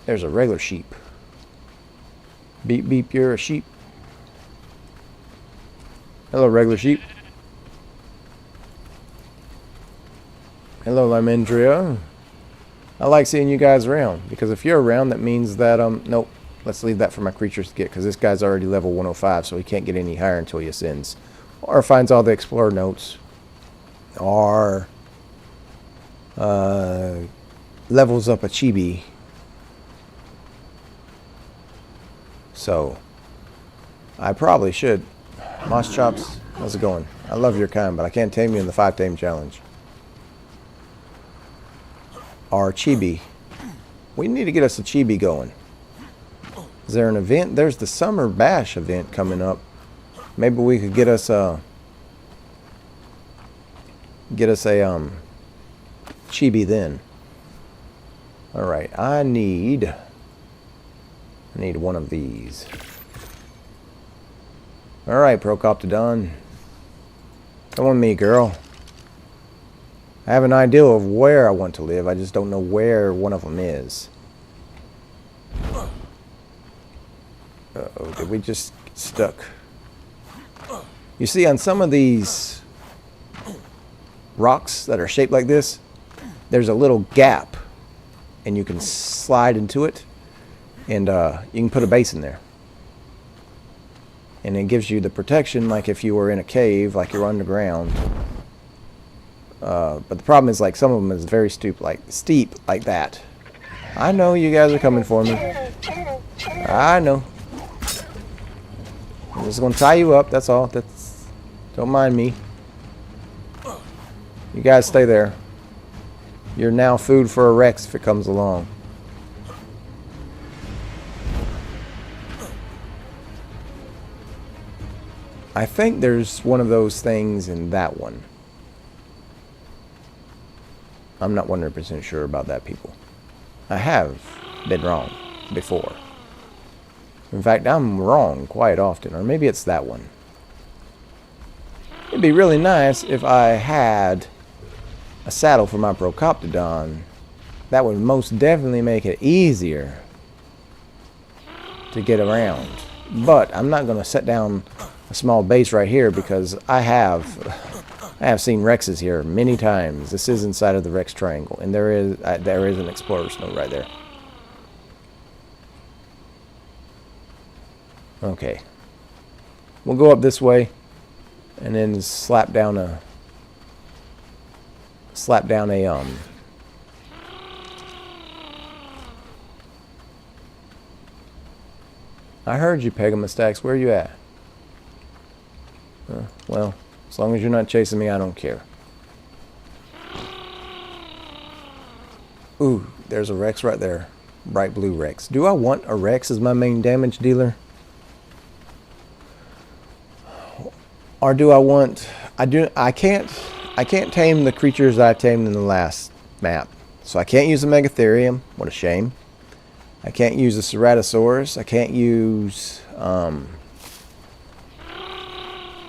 There's a regular sheep. Beep beep, you're a sheep. Hello, regular sheep. Hello, Lamendria. I like seeing you guys around, because if you're around, that means that, nope, let's leave that for my creatures to get, because this guy's already level 105, so he can't get any higher until he ascends. Or finds all the explorer notes. Or levels up a chibi. So, I probably should. Moss Chops, how's it going? I love your kind, but I can't tame you in the 5 tame challenge. Our chibi. We need to get us a chibi going. Is there an event? There's the summer bash event coming up. Maybe we could get us a chibi then. All right, I need one of these. All right, Procoptodon, come with me, girl. I have an idea of where I want to live. I just don't know where one of them is. Uh-oh, did we just get stuck? You see, on some of these rocks that are shaped like this, there's a little gap, and you can slide into it, and you can put a base in there. And it gives you the protection like if you were in a cave, like you're underground. But the problem is, like, some of them is very steep like that. I know you guys are coming for me. I know. I'm just gonna tie you up. That's all. Don't mind me. You guys stay there. You're now food for a Rex if it comes along. I think there's one of those things in that one. I'm not 100% sure about that, people. I have been wrong before. In fact, I'm wrong quite often. Or maybe it's that one. It'd be really nice if I had a saddle for my Procoptodon. That would most definitely make it easier to get around. But I'm not going to set down a small base right here because I have seen Rexes here many times. This is inside of the Rex Triangle, and there is an Explorer's Note right there. Okay, we'll go up this way, and then slap down a I heard you, Pegamastax. Where are you at? Well, as long as you're not chasing me, I don't care. Ooh, there's a Rex right there. Bright blue Rex. Do I want a Rex as my main damage dealer? Or do I want... I can't tame the creatures I tamed in the last map. So I can't use a Megatherium. What a shame. I can't use a Ceratosaurus. I can't use an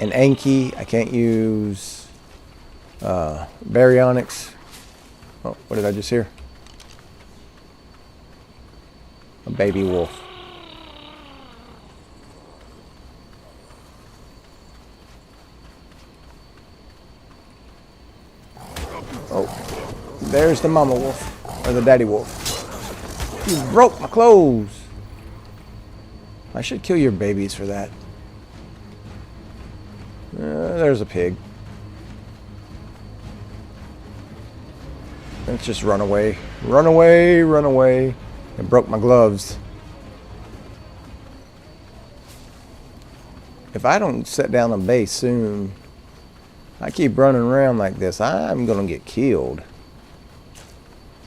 Anki. I can't use Baryonyx. Oh, what did I just hear? A baby wolf. Oh, there's the mama wolf, or the daddy wolf. You broke my clothes. I should kill your babies for that. There's a pig. Let's just run away. Run away, run away. It broke my gloves. If I don't set down a base soon, I keep running around like this, I'm going to get killed.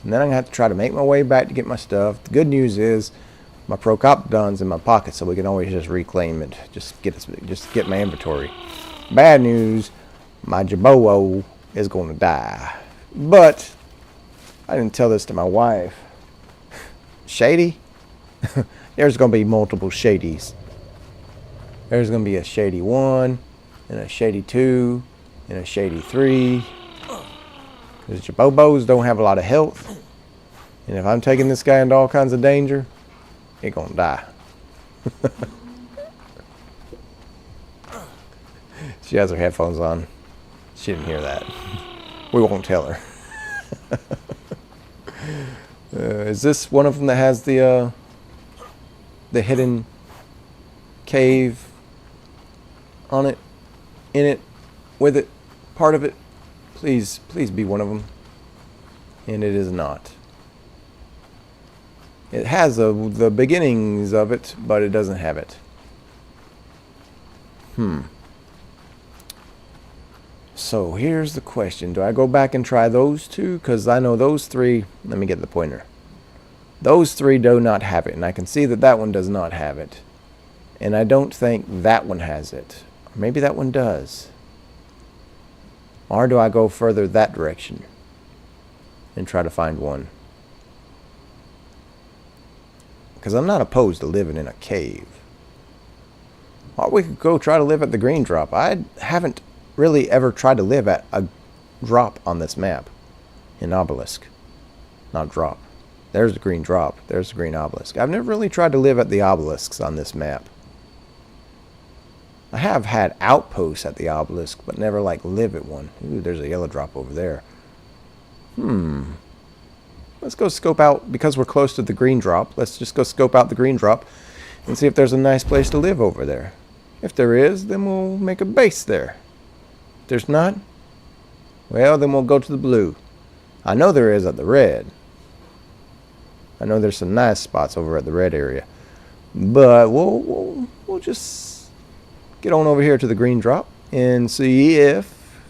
And then I'm going to have to try to make my way back to get my stuff. The good news is my Procoptodon's in my pocket, so we can always just reclaim it. Just get my inventory. Bad news, my Jaboo is going to die. But I didn't tell this to my wife. Shady? There's going to be multiple Shadies. There's going to be a Shady 1, and a Shady 2, and a Shady 3. Because Jabobos don't have a lot of health. And if I'm taking this guy into all kinds of danger, he's going to die. She has her headphones on. She didn't hear that. We won't tell her. Is this one of them that has the hidden cave on it, in it, with it, part of it? Please be one of them. And it is not. It has the beginnings of it, but it doesn't have it. So here's the question. Do I go back and try those two? Because I know those three... Let me get the pointer. Those three do not have it, and I can see that that one does not have it. And I don't think that one has it. Maybe that one does. Or do I go further that direction and try to find one? Because I'm not opposed to living in a cave. Or we could go try to live at the green drop. I haven't really ever tried to live at a drop on this map. In obelisk. Not drop. There's the green drop. There's the green obelisk. I've never really tried to live at the obelisks on this map. I have had outposts at the obelisk, but never like live at one. Ooh, there's a yellow drop over there. Let's go scope out, because we're close to the green drop, let's just go scope out the green drop and see if there's a nice place to live over there. If there is, then we'll make a base there. If there's not, well, then we'll go to the blue. I know there is at the red. I know there's some nice spots over at the red area. But we'll just get on over here to the green drop and see if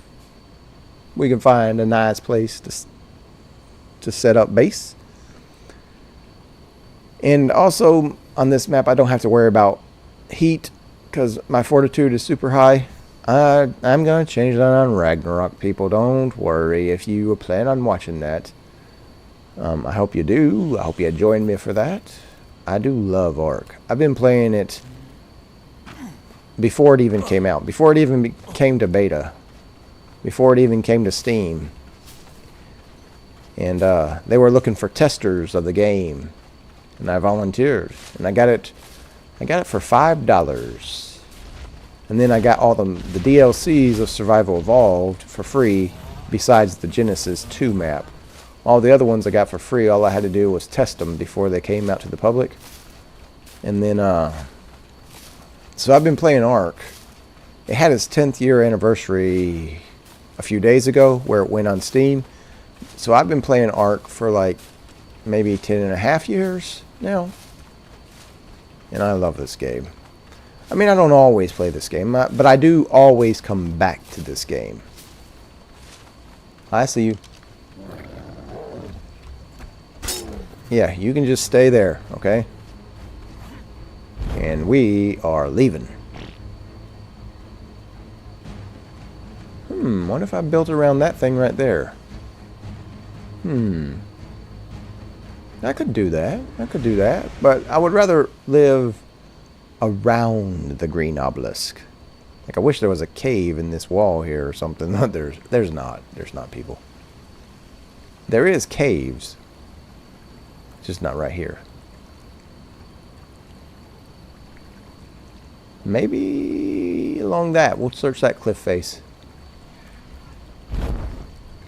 we can find a nice place to set up base. And also on this map I don't have to worry about heat because my fortitude is super high. I'm going to change that on Ragnarok, people. Don't worry if you plan on watching that. I hope you do. I hope you join me for that. I do love Ark. I've been playing it before it even came out. Before it even came to beta. Before it even came to Steam. And they were looking for testers of the game. And I volunteered. And I got it for $5. And then I got all the DLCs of Survival Evolved for free, besides the Genesis 2 map. All the other ones I got for free. All I had to do was test them before they came out to the public. And then, so I've been playing Ark. It had its 10th year anniversary a few days ago, where it went on Steam. So I've been playing Ark for like maybe 10.5 years now. And I love this game. I mean, I don't always play this game, but I do always come back to this game. I see you. Yeah, you can just stay there, okay? And we are leaving. What if I built around that thing right there? I could do that. I could do that. But I would rather live around the green obelisk. Like, I wish there was a cave in this wall here or something. There's not. There's not, people. There is caves. Just not right here. Maybe along that. We'll search that cliff face.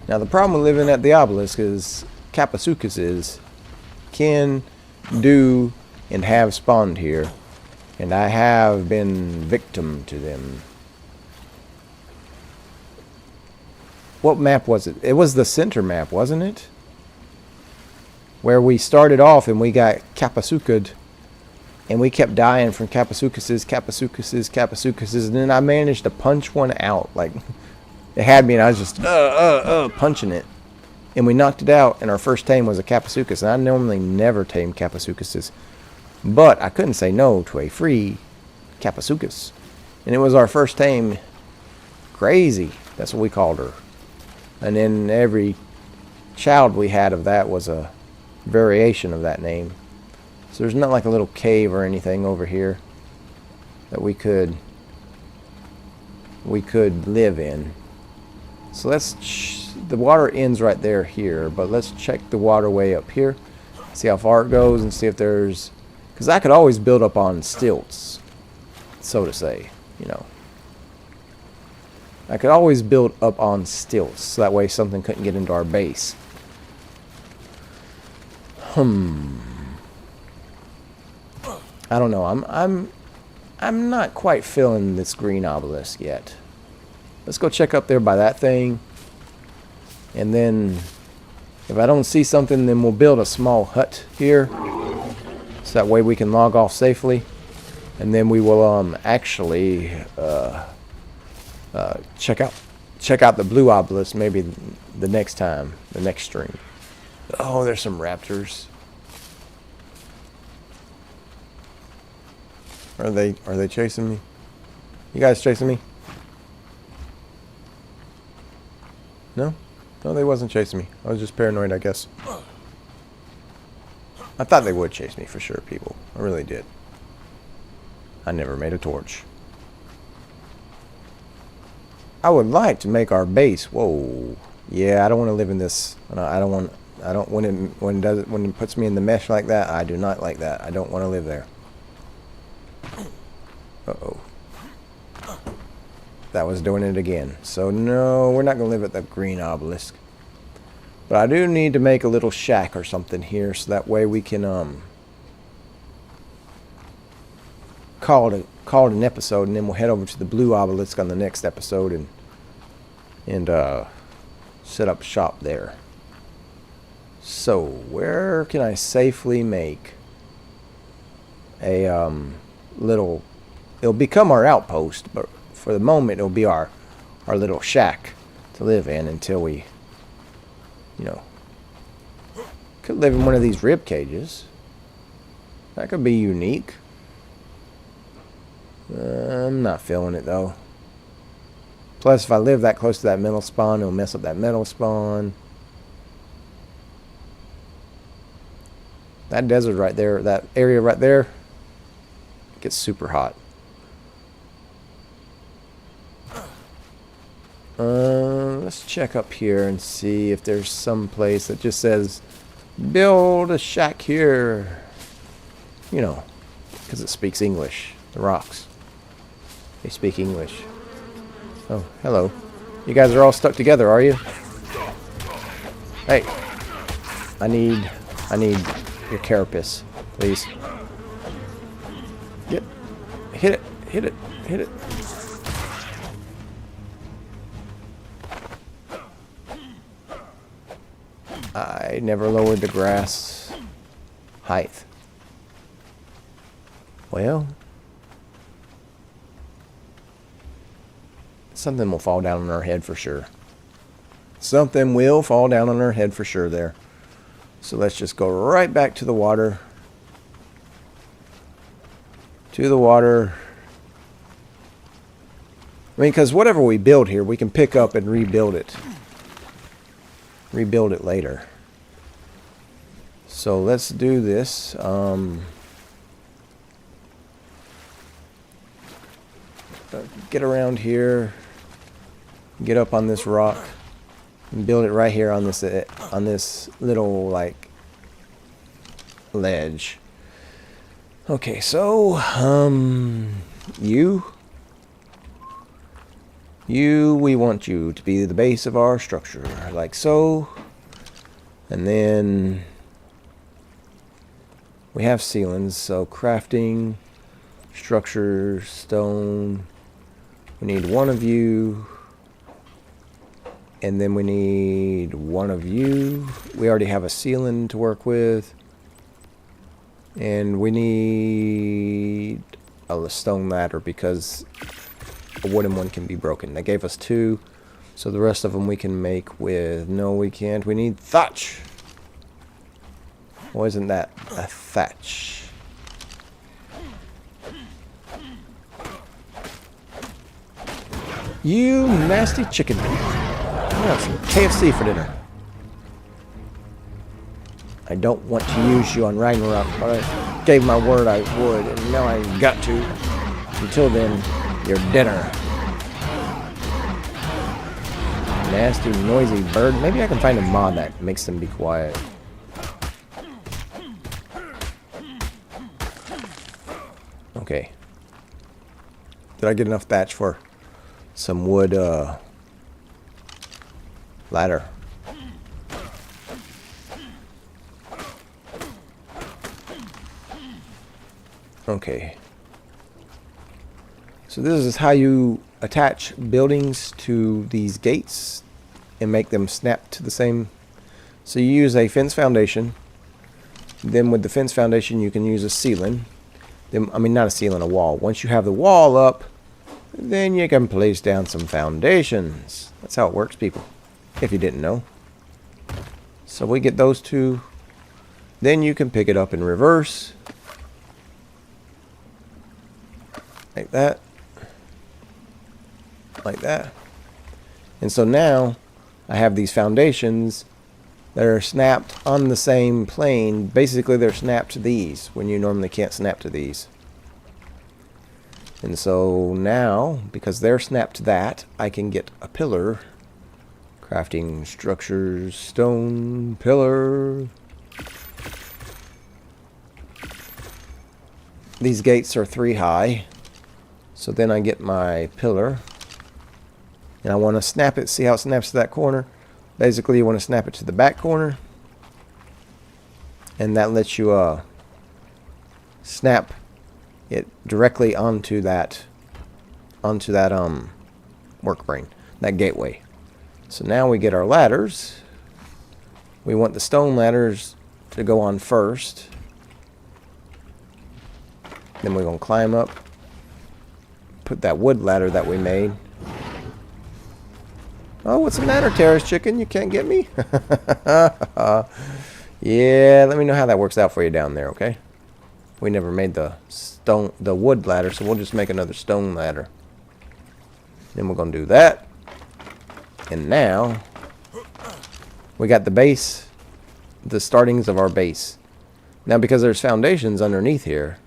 Now, the problem with living at the obelisk is Capasucuses can do and have spawned here. And I have been victim to them. What map was it? It was the center map, wasn't it? Where we started off and we got Capasuca'd. And we kept dying from Capasucuses, and then I managed to punch one out. Like, it had me and I was just punching it. And we knocked it out, and our first tame was a Capasucus. And I normally never tame Capasucuses. But I couldn't say no to a free Capasucus. And it was our first tame. Crazy. That's what we called her. And then every child we had of that was a variation of that name. So there's not like a little cave or anything over here that we could live in. So the water ends right there here, but let's check the waterway up here, see how far it goes, and see if there's, because I could always build up on stilts, so to say, you know. I could always build up on stilts, so that way something couldn't get into our base. I don't know. I'm not quite feeling this green obelisk yet. Let's go check up there by that thing. And then if I don't see something, then we'll build a small hut here. So that way we can log off safely. And then we will actually check out the blue obelisk maybe the next time, the next stream. Oh, there's some raptors. Are they chasing me? You guys chasing me? No? No, they wasn't chasing me. I was just paranoid, I guess. I thought they would chase me for sure, people. I really did. I never made a torch. I would like to make our base. Whoa. Yeah, I don't want to live in this. I don't want. I don't when it puts me in the mesh like that. I do not like that. I don't want to live there. Uh-oh. That was doing it again. So no, we're not gonna live at the green obelisk. But I do need to make a little shack or something here, so that way we can call it an episode, and then we'll head over to the blue obelisk on the next episode and set up shop there. So where can I safely make a little? It'll become our outpost, but for the moment it'll be our little shack to live in until we, you know, could live in one of these rib cages. That could be unique. I'm not feeling it though. Plus, if I live that close to that metal spawn, it'll mess up that metal spawn. That desert right there, that area right there, gets super hot. Let's check up here and see if there's some place that just says, build a shack here. You know, because it speaks English. The rocks. They speak English. Oh, hello. You guys are all stuck together, are you? Hey. I need your carapace, please. Hit it. Hit it. Hit it. I never lowered the grass height. Well, something will fall down on our head for sure. Something will fall down on our head for sure there. So let's just go right back to the water. To the water. I mean, because whatever we build here, we can pick up and rebuild it. Rebuild it later. So let's do this. Get around here. Get up on this rock. And build it right here on this little like ledge. Okay, so you, we want you to be the base of our structure, like so. And then we have ceilings, so crafting, structure, stone. We need one of you. And then we need one of you. We already have a ceiling to work with. And we need a stone ladder because a wooden one can be broken. They gave us 2. So the rest of them we can make with... No, we can't. We need thatch. Why isn't that a thatch? You nasty chicken. I want some KFC for dinner. I don't want to use you on Ragnarok, but I gave my word I would, and now I've got to. Until then, you're dinner. Nasty, noisy bird. Maybe I can find a mod that makes them be quiet. Okay. Did I get enough thatch for some wood, ladder? Okay. So this is how you attach buildings to these gates and make them snap to the same. So you use a fence foundation. Then with the fence foundation you can use a ceiling. Then, I mean, not a ceiling, a wall. Once you have the wall up, then you can place down some foundations. That's how it works, people. If you didn't know. So we get those 2. Then you can pick it up in reverse. Like that. Like that. And so now I have these foundations that are snapped on the same plane. Basically, they're snapped to these when you normally can't snap to these. And so now, because they're snapped to that, I can get a pillar. Crafting structures, stone, pillar. These gates are 3 high. So then I get my pillar. And I want to snap it. See how it snaps to that corner? Basically, you want to snap it to the back corner. And that lets you snap it directly onto that work brain, that gateway. So now we get our ladders. We want the stone ladders to go on first. Then we're going to climb up. Put that wood ladder that we made. Oh, what's the matter, Terrace Chicken? You can't get me? Yeah, let me know how that works out for you down there, okay? We never made the wood ladder, so we'll just make another stone ladder. Then we're going to do that. And now, we got the base, the startings of our base. Now, because there's foundations underneath here,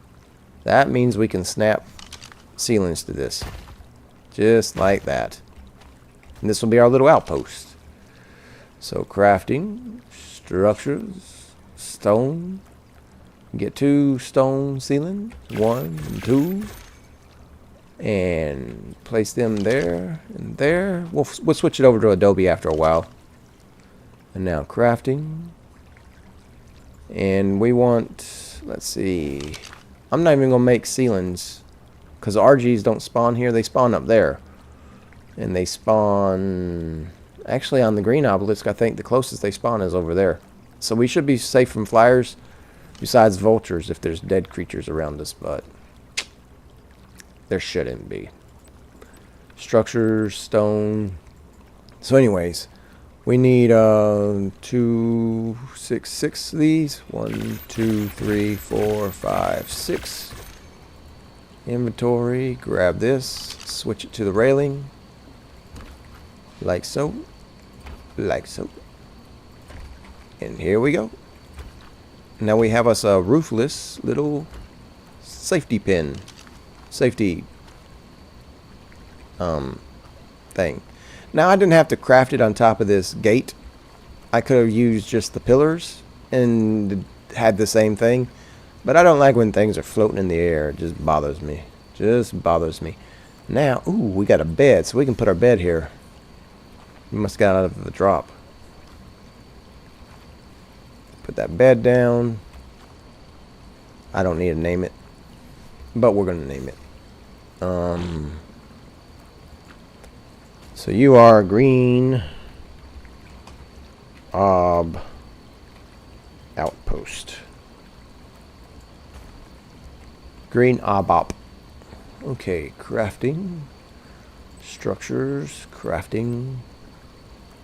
that means we can snap ceilings to this. Just like that. And this will be our little outpost. So, crafting, structures, stone. Get 2 stone ceilings, 1 and 2. And place them there and there. We'll switch it over to Adobe after a while. And now crafting. And we want, let's see. I'm not even going to make ceilings. Because RGs don't spawn here. They spawn up there. And they spawn, actually on the green obelisk, I think the closest they spawn is over there. So we should be safe from flyers. Besides vultures if there's dead creatures around us, but there shouldn't be. Structures, stone. So anyways, we need 2, 6 of these. 1, 2, 3, 4, 5, 6. Inventory, grab this, switch it to the railing. Like so. Like so. And here we go. Now we have us a roofless little safety pin. Safety thing. Now I didn't have to craft it on top of this gate. I could have used just the pillars and had the same thing. But I don't like when things are floating in the air. It just bothers me. Just bothers me. Now, ooh, we got a bed, so we can put our bed here. We must have got out of the drop. Put that bed down. I don't need to name it, but we're going to name it. So you are green ob outpost. Green obop. Okay, crafting. Structures, crafting.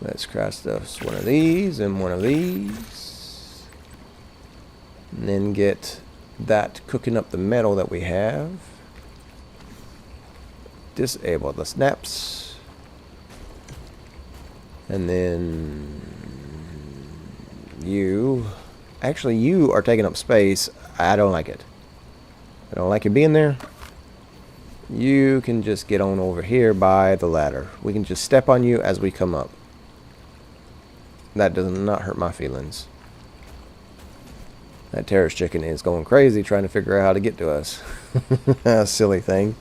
Let's craft us one of these and one of these. And then get that cooking up the metal that we have. Disable the snaps. And then you. Actually, you are taking up space. I don't like it. I don't like you being there. You can just get on over here by the ladder. We can just step on you as we come up. That does not hurt my feelings. That Terrace Chicken is going crazy trying to figure out how to get to us. Silly thing.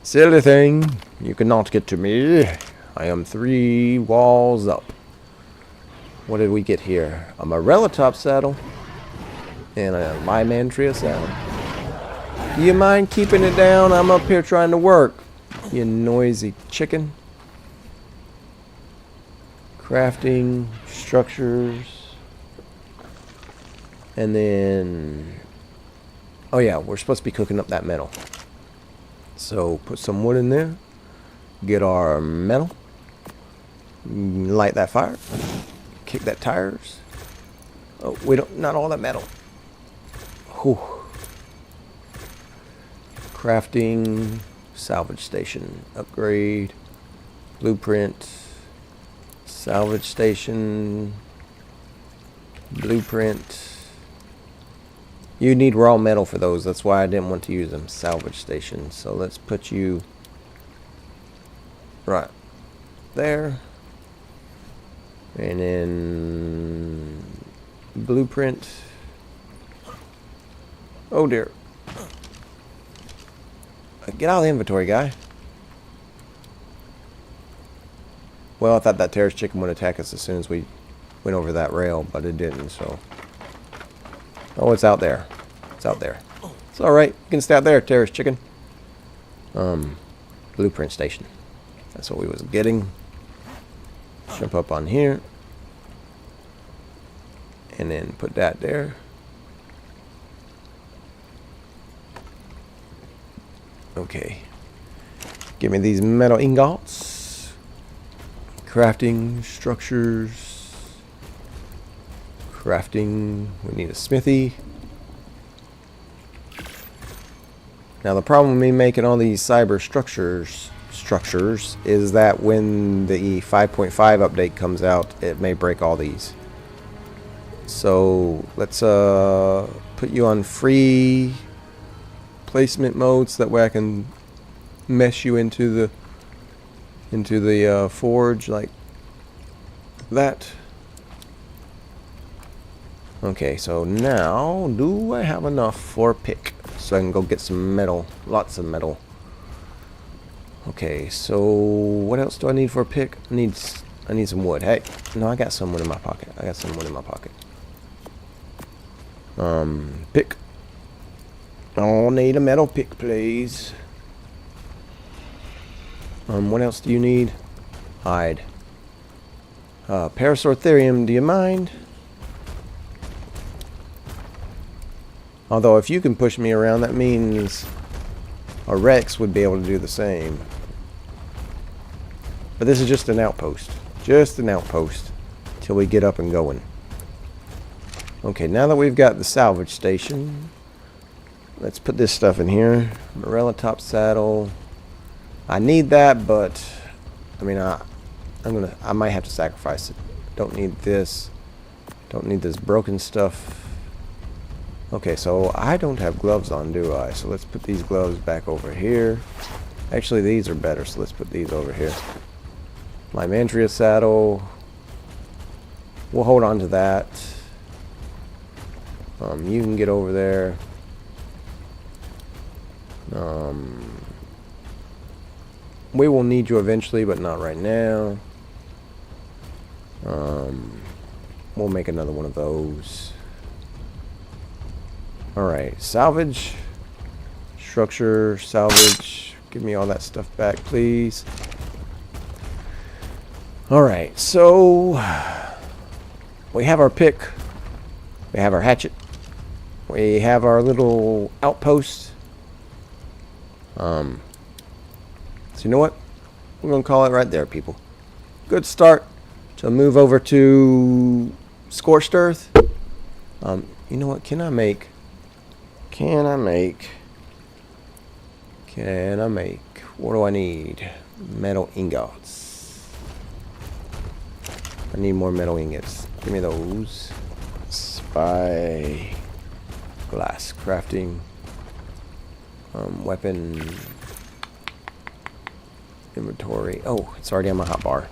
Silly thing. You cannot get to me. I am 3 walls up. What did we get here? A Morella top saddle. And a Lymantria saddle. Do you mind keeping it down? I'm up here trying to work. You noisy chicken. Crafting. Structures. And then, oh yeah, we're supposed to be cooking up that metal. So put some wood in there. Get our metal. Light that fire. Kick that tires. Oh, we don't, not all that metal. Whew. Crafting. Salvage station. Upgrade. Blueprint. Salvage station. Blueprint. You need raw metal for those. That's why I didn't want to use them. Salvage station. So let's put you right there. And then blueprint. Oh dear. Get out of the inventory, guy. Well, I thought that terrorist chicken would attack us as soon as we went over that rail, but it didn't, so. Oh, it's out there. It's out there. It's alright. You can stay out there, terrorist chicken. Blueprint station. That's what we was getting. Jump up on here. And then put that there. Okay. Give me these metal ingots. Crafting structures. Crafting. We need a smithy. Now the problem with me making all these cyber structures is that when the 5.5 update comes out, it may break all these. So let's put you on free placement mode so that way I can mesh you into the forge like that. Okay, so now do I have enough for a pick so I can go get some metal, lots of metal. Okay, so what else do I need for a pick? I need some wood. Hey, no, I got some wood in my pocket. Pick. I'll need a metal pick, please. What else do you need? Hide. Parasortherium, do you mind? Although if you can push me around, that means a Rex would be able to do the same. But this is just an outpost. Just an outpost. Till we get up and going. Okay, now that we've got the salvage station, let's put this stuff in here. Morella top saddle. I need that, but I mean, I might have to sacrifice it. Don't need this. Don't need this broken stuff. Okay, so I don't have gloves on, do I? So let's put these gloves back over here. Actually, these are better, so let's put these over here. Lymandria saddle. We'll hold on to that. You can get over there. We will need you eventually, but not right now. We'll make another one of those. Alright, salvage. Structure, salvage. Give me all that stuff back, please. Alright, so we have our pick. We have our hatchet. We have our little outpost. So you know what? We're going to call it right there, people. Good start to move over to Scorched Earth. You know what? Can I make... What do I need? Metal ingots. I need more metal ingots. Give me those. Spy. Glass crafting. Weapon. Inventory. Oh, it's already on my hotbar.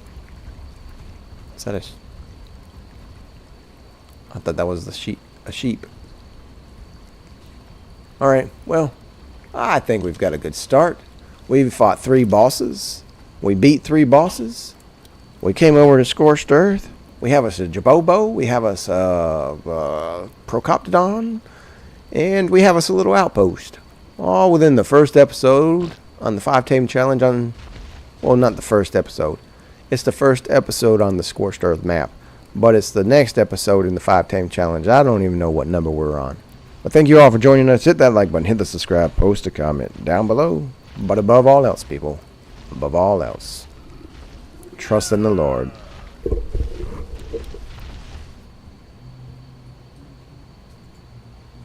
Is that I thought that was a sheep. Alright, well, I think we've got a good start. We've fought 3 bosses. We beat 3 bosses. We came over to Scorched Earth. We have us a Jabobo. We have us a Procoptodon. And we have us a little outpost. All within the first episode on the 5 Tame Challenge on... Well, not the first episode. It's the first episode on the Scorched Earth map. But it's the next episode in the 5 Tame Challenge. I don't even know what number we're on. But thank you all for joining us. Hit that like button, hit the subscribe, post a comment down below. But above all else, people, above all else, trust in the Lord.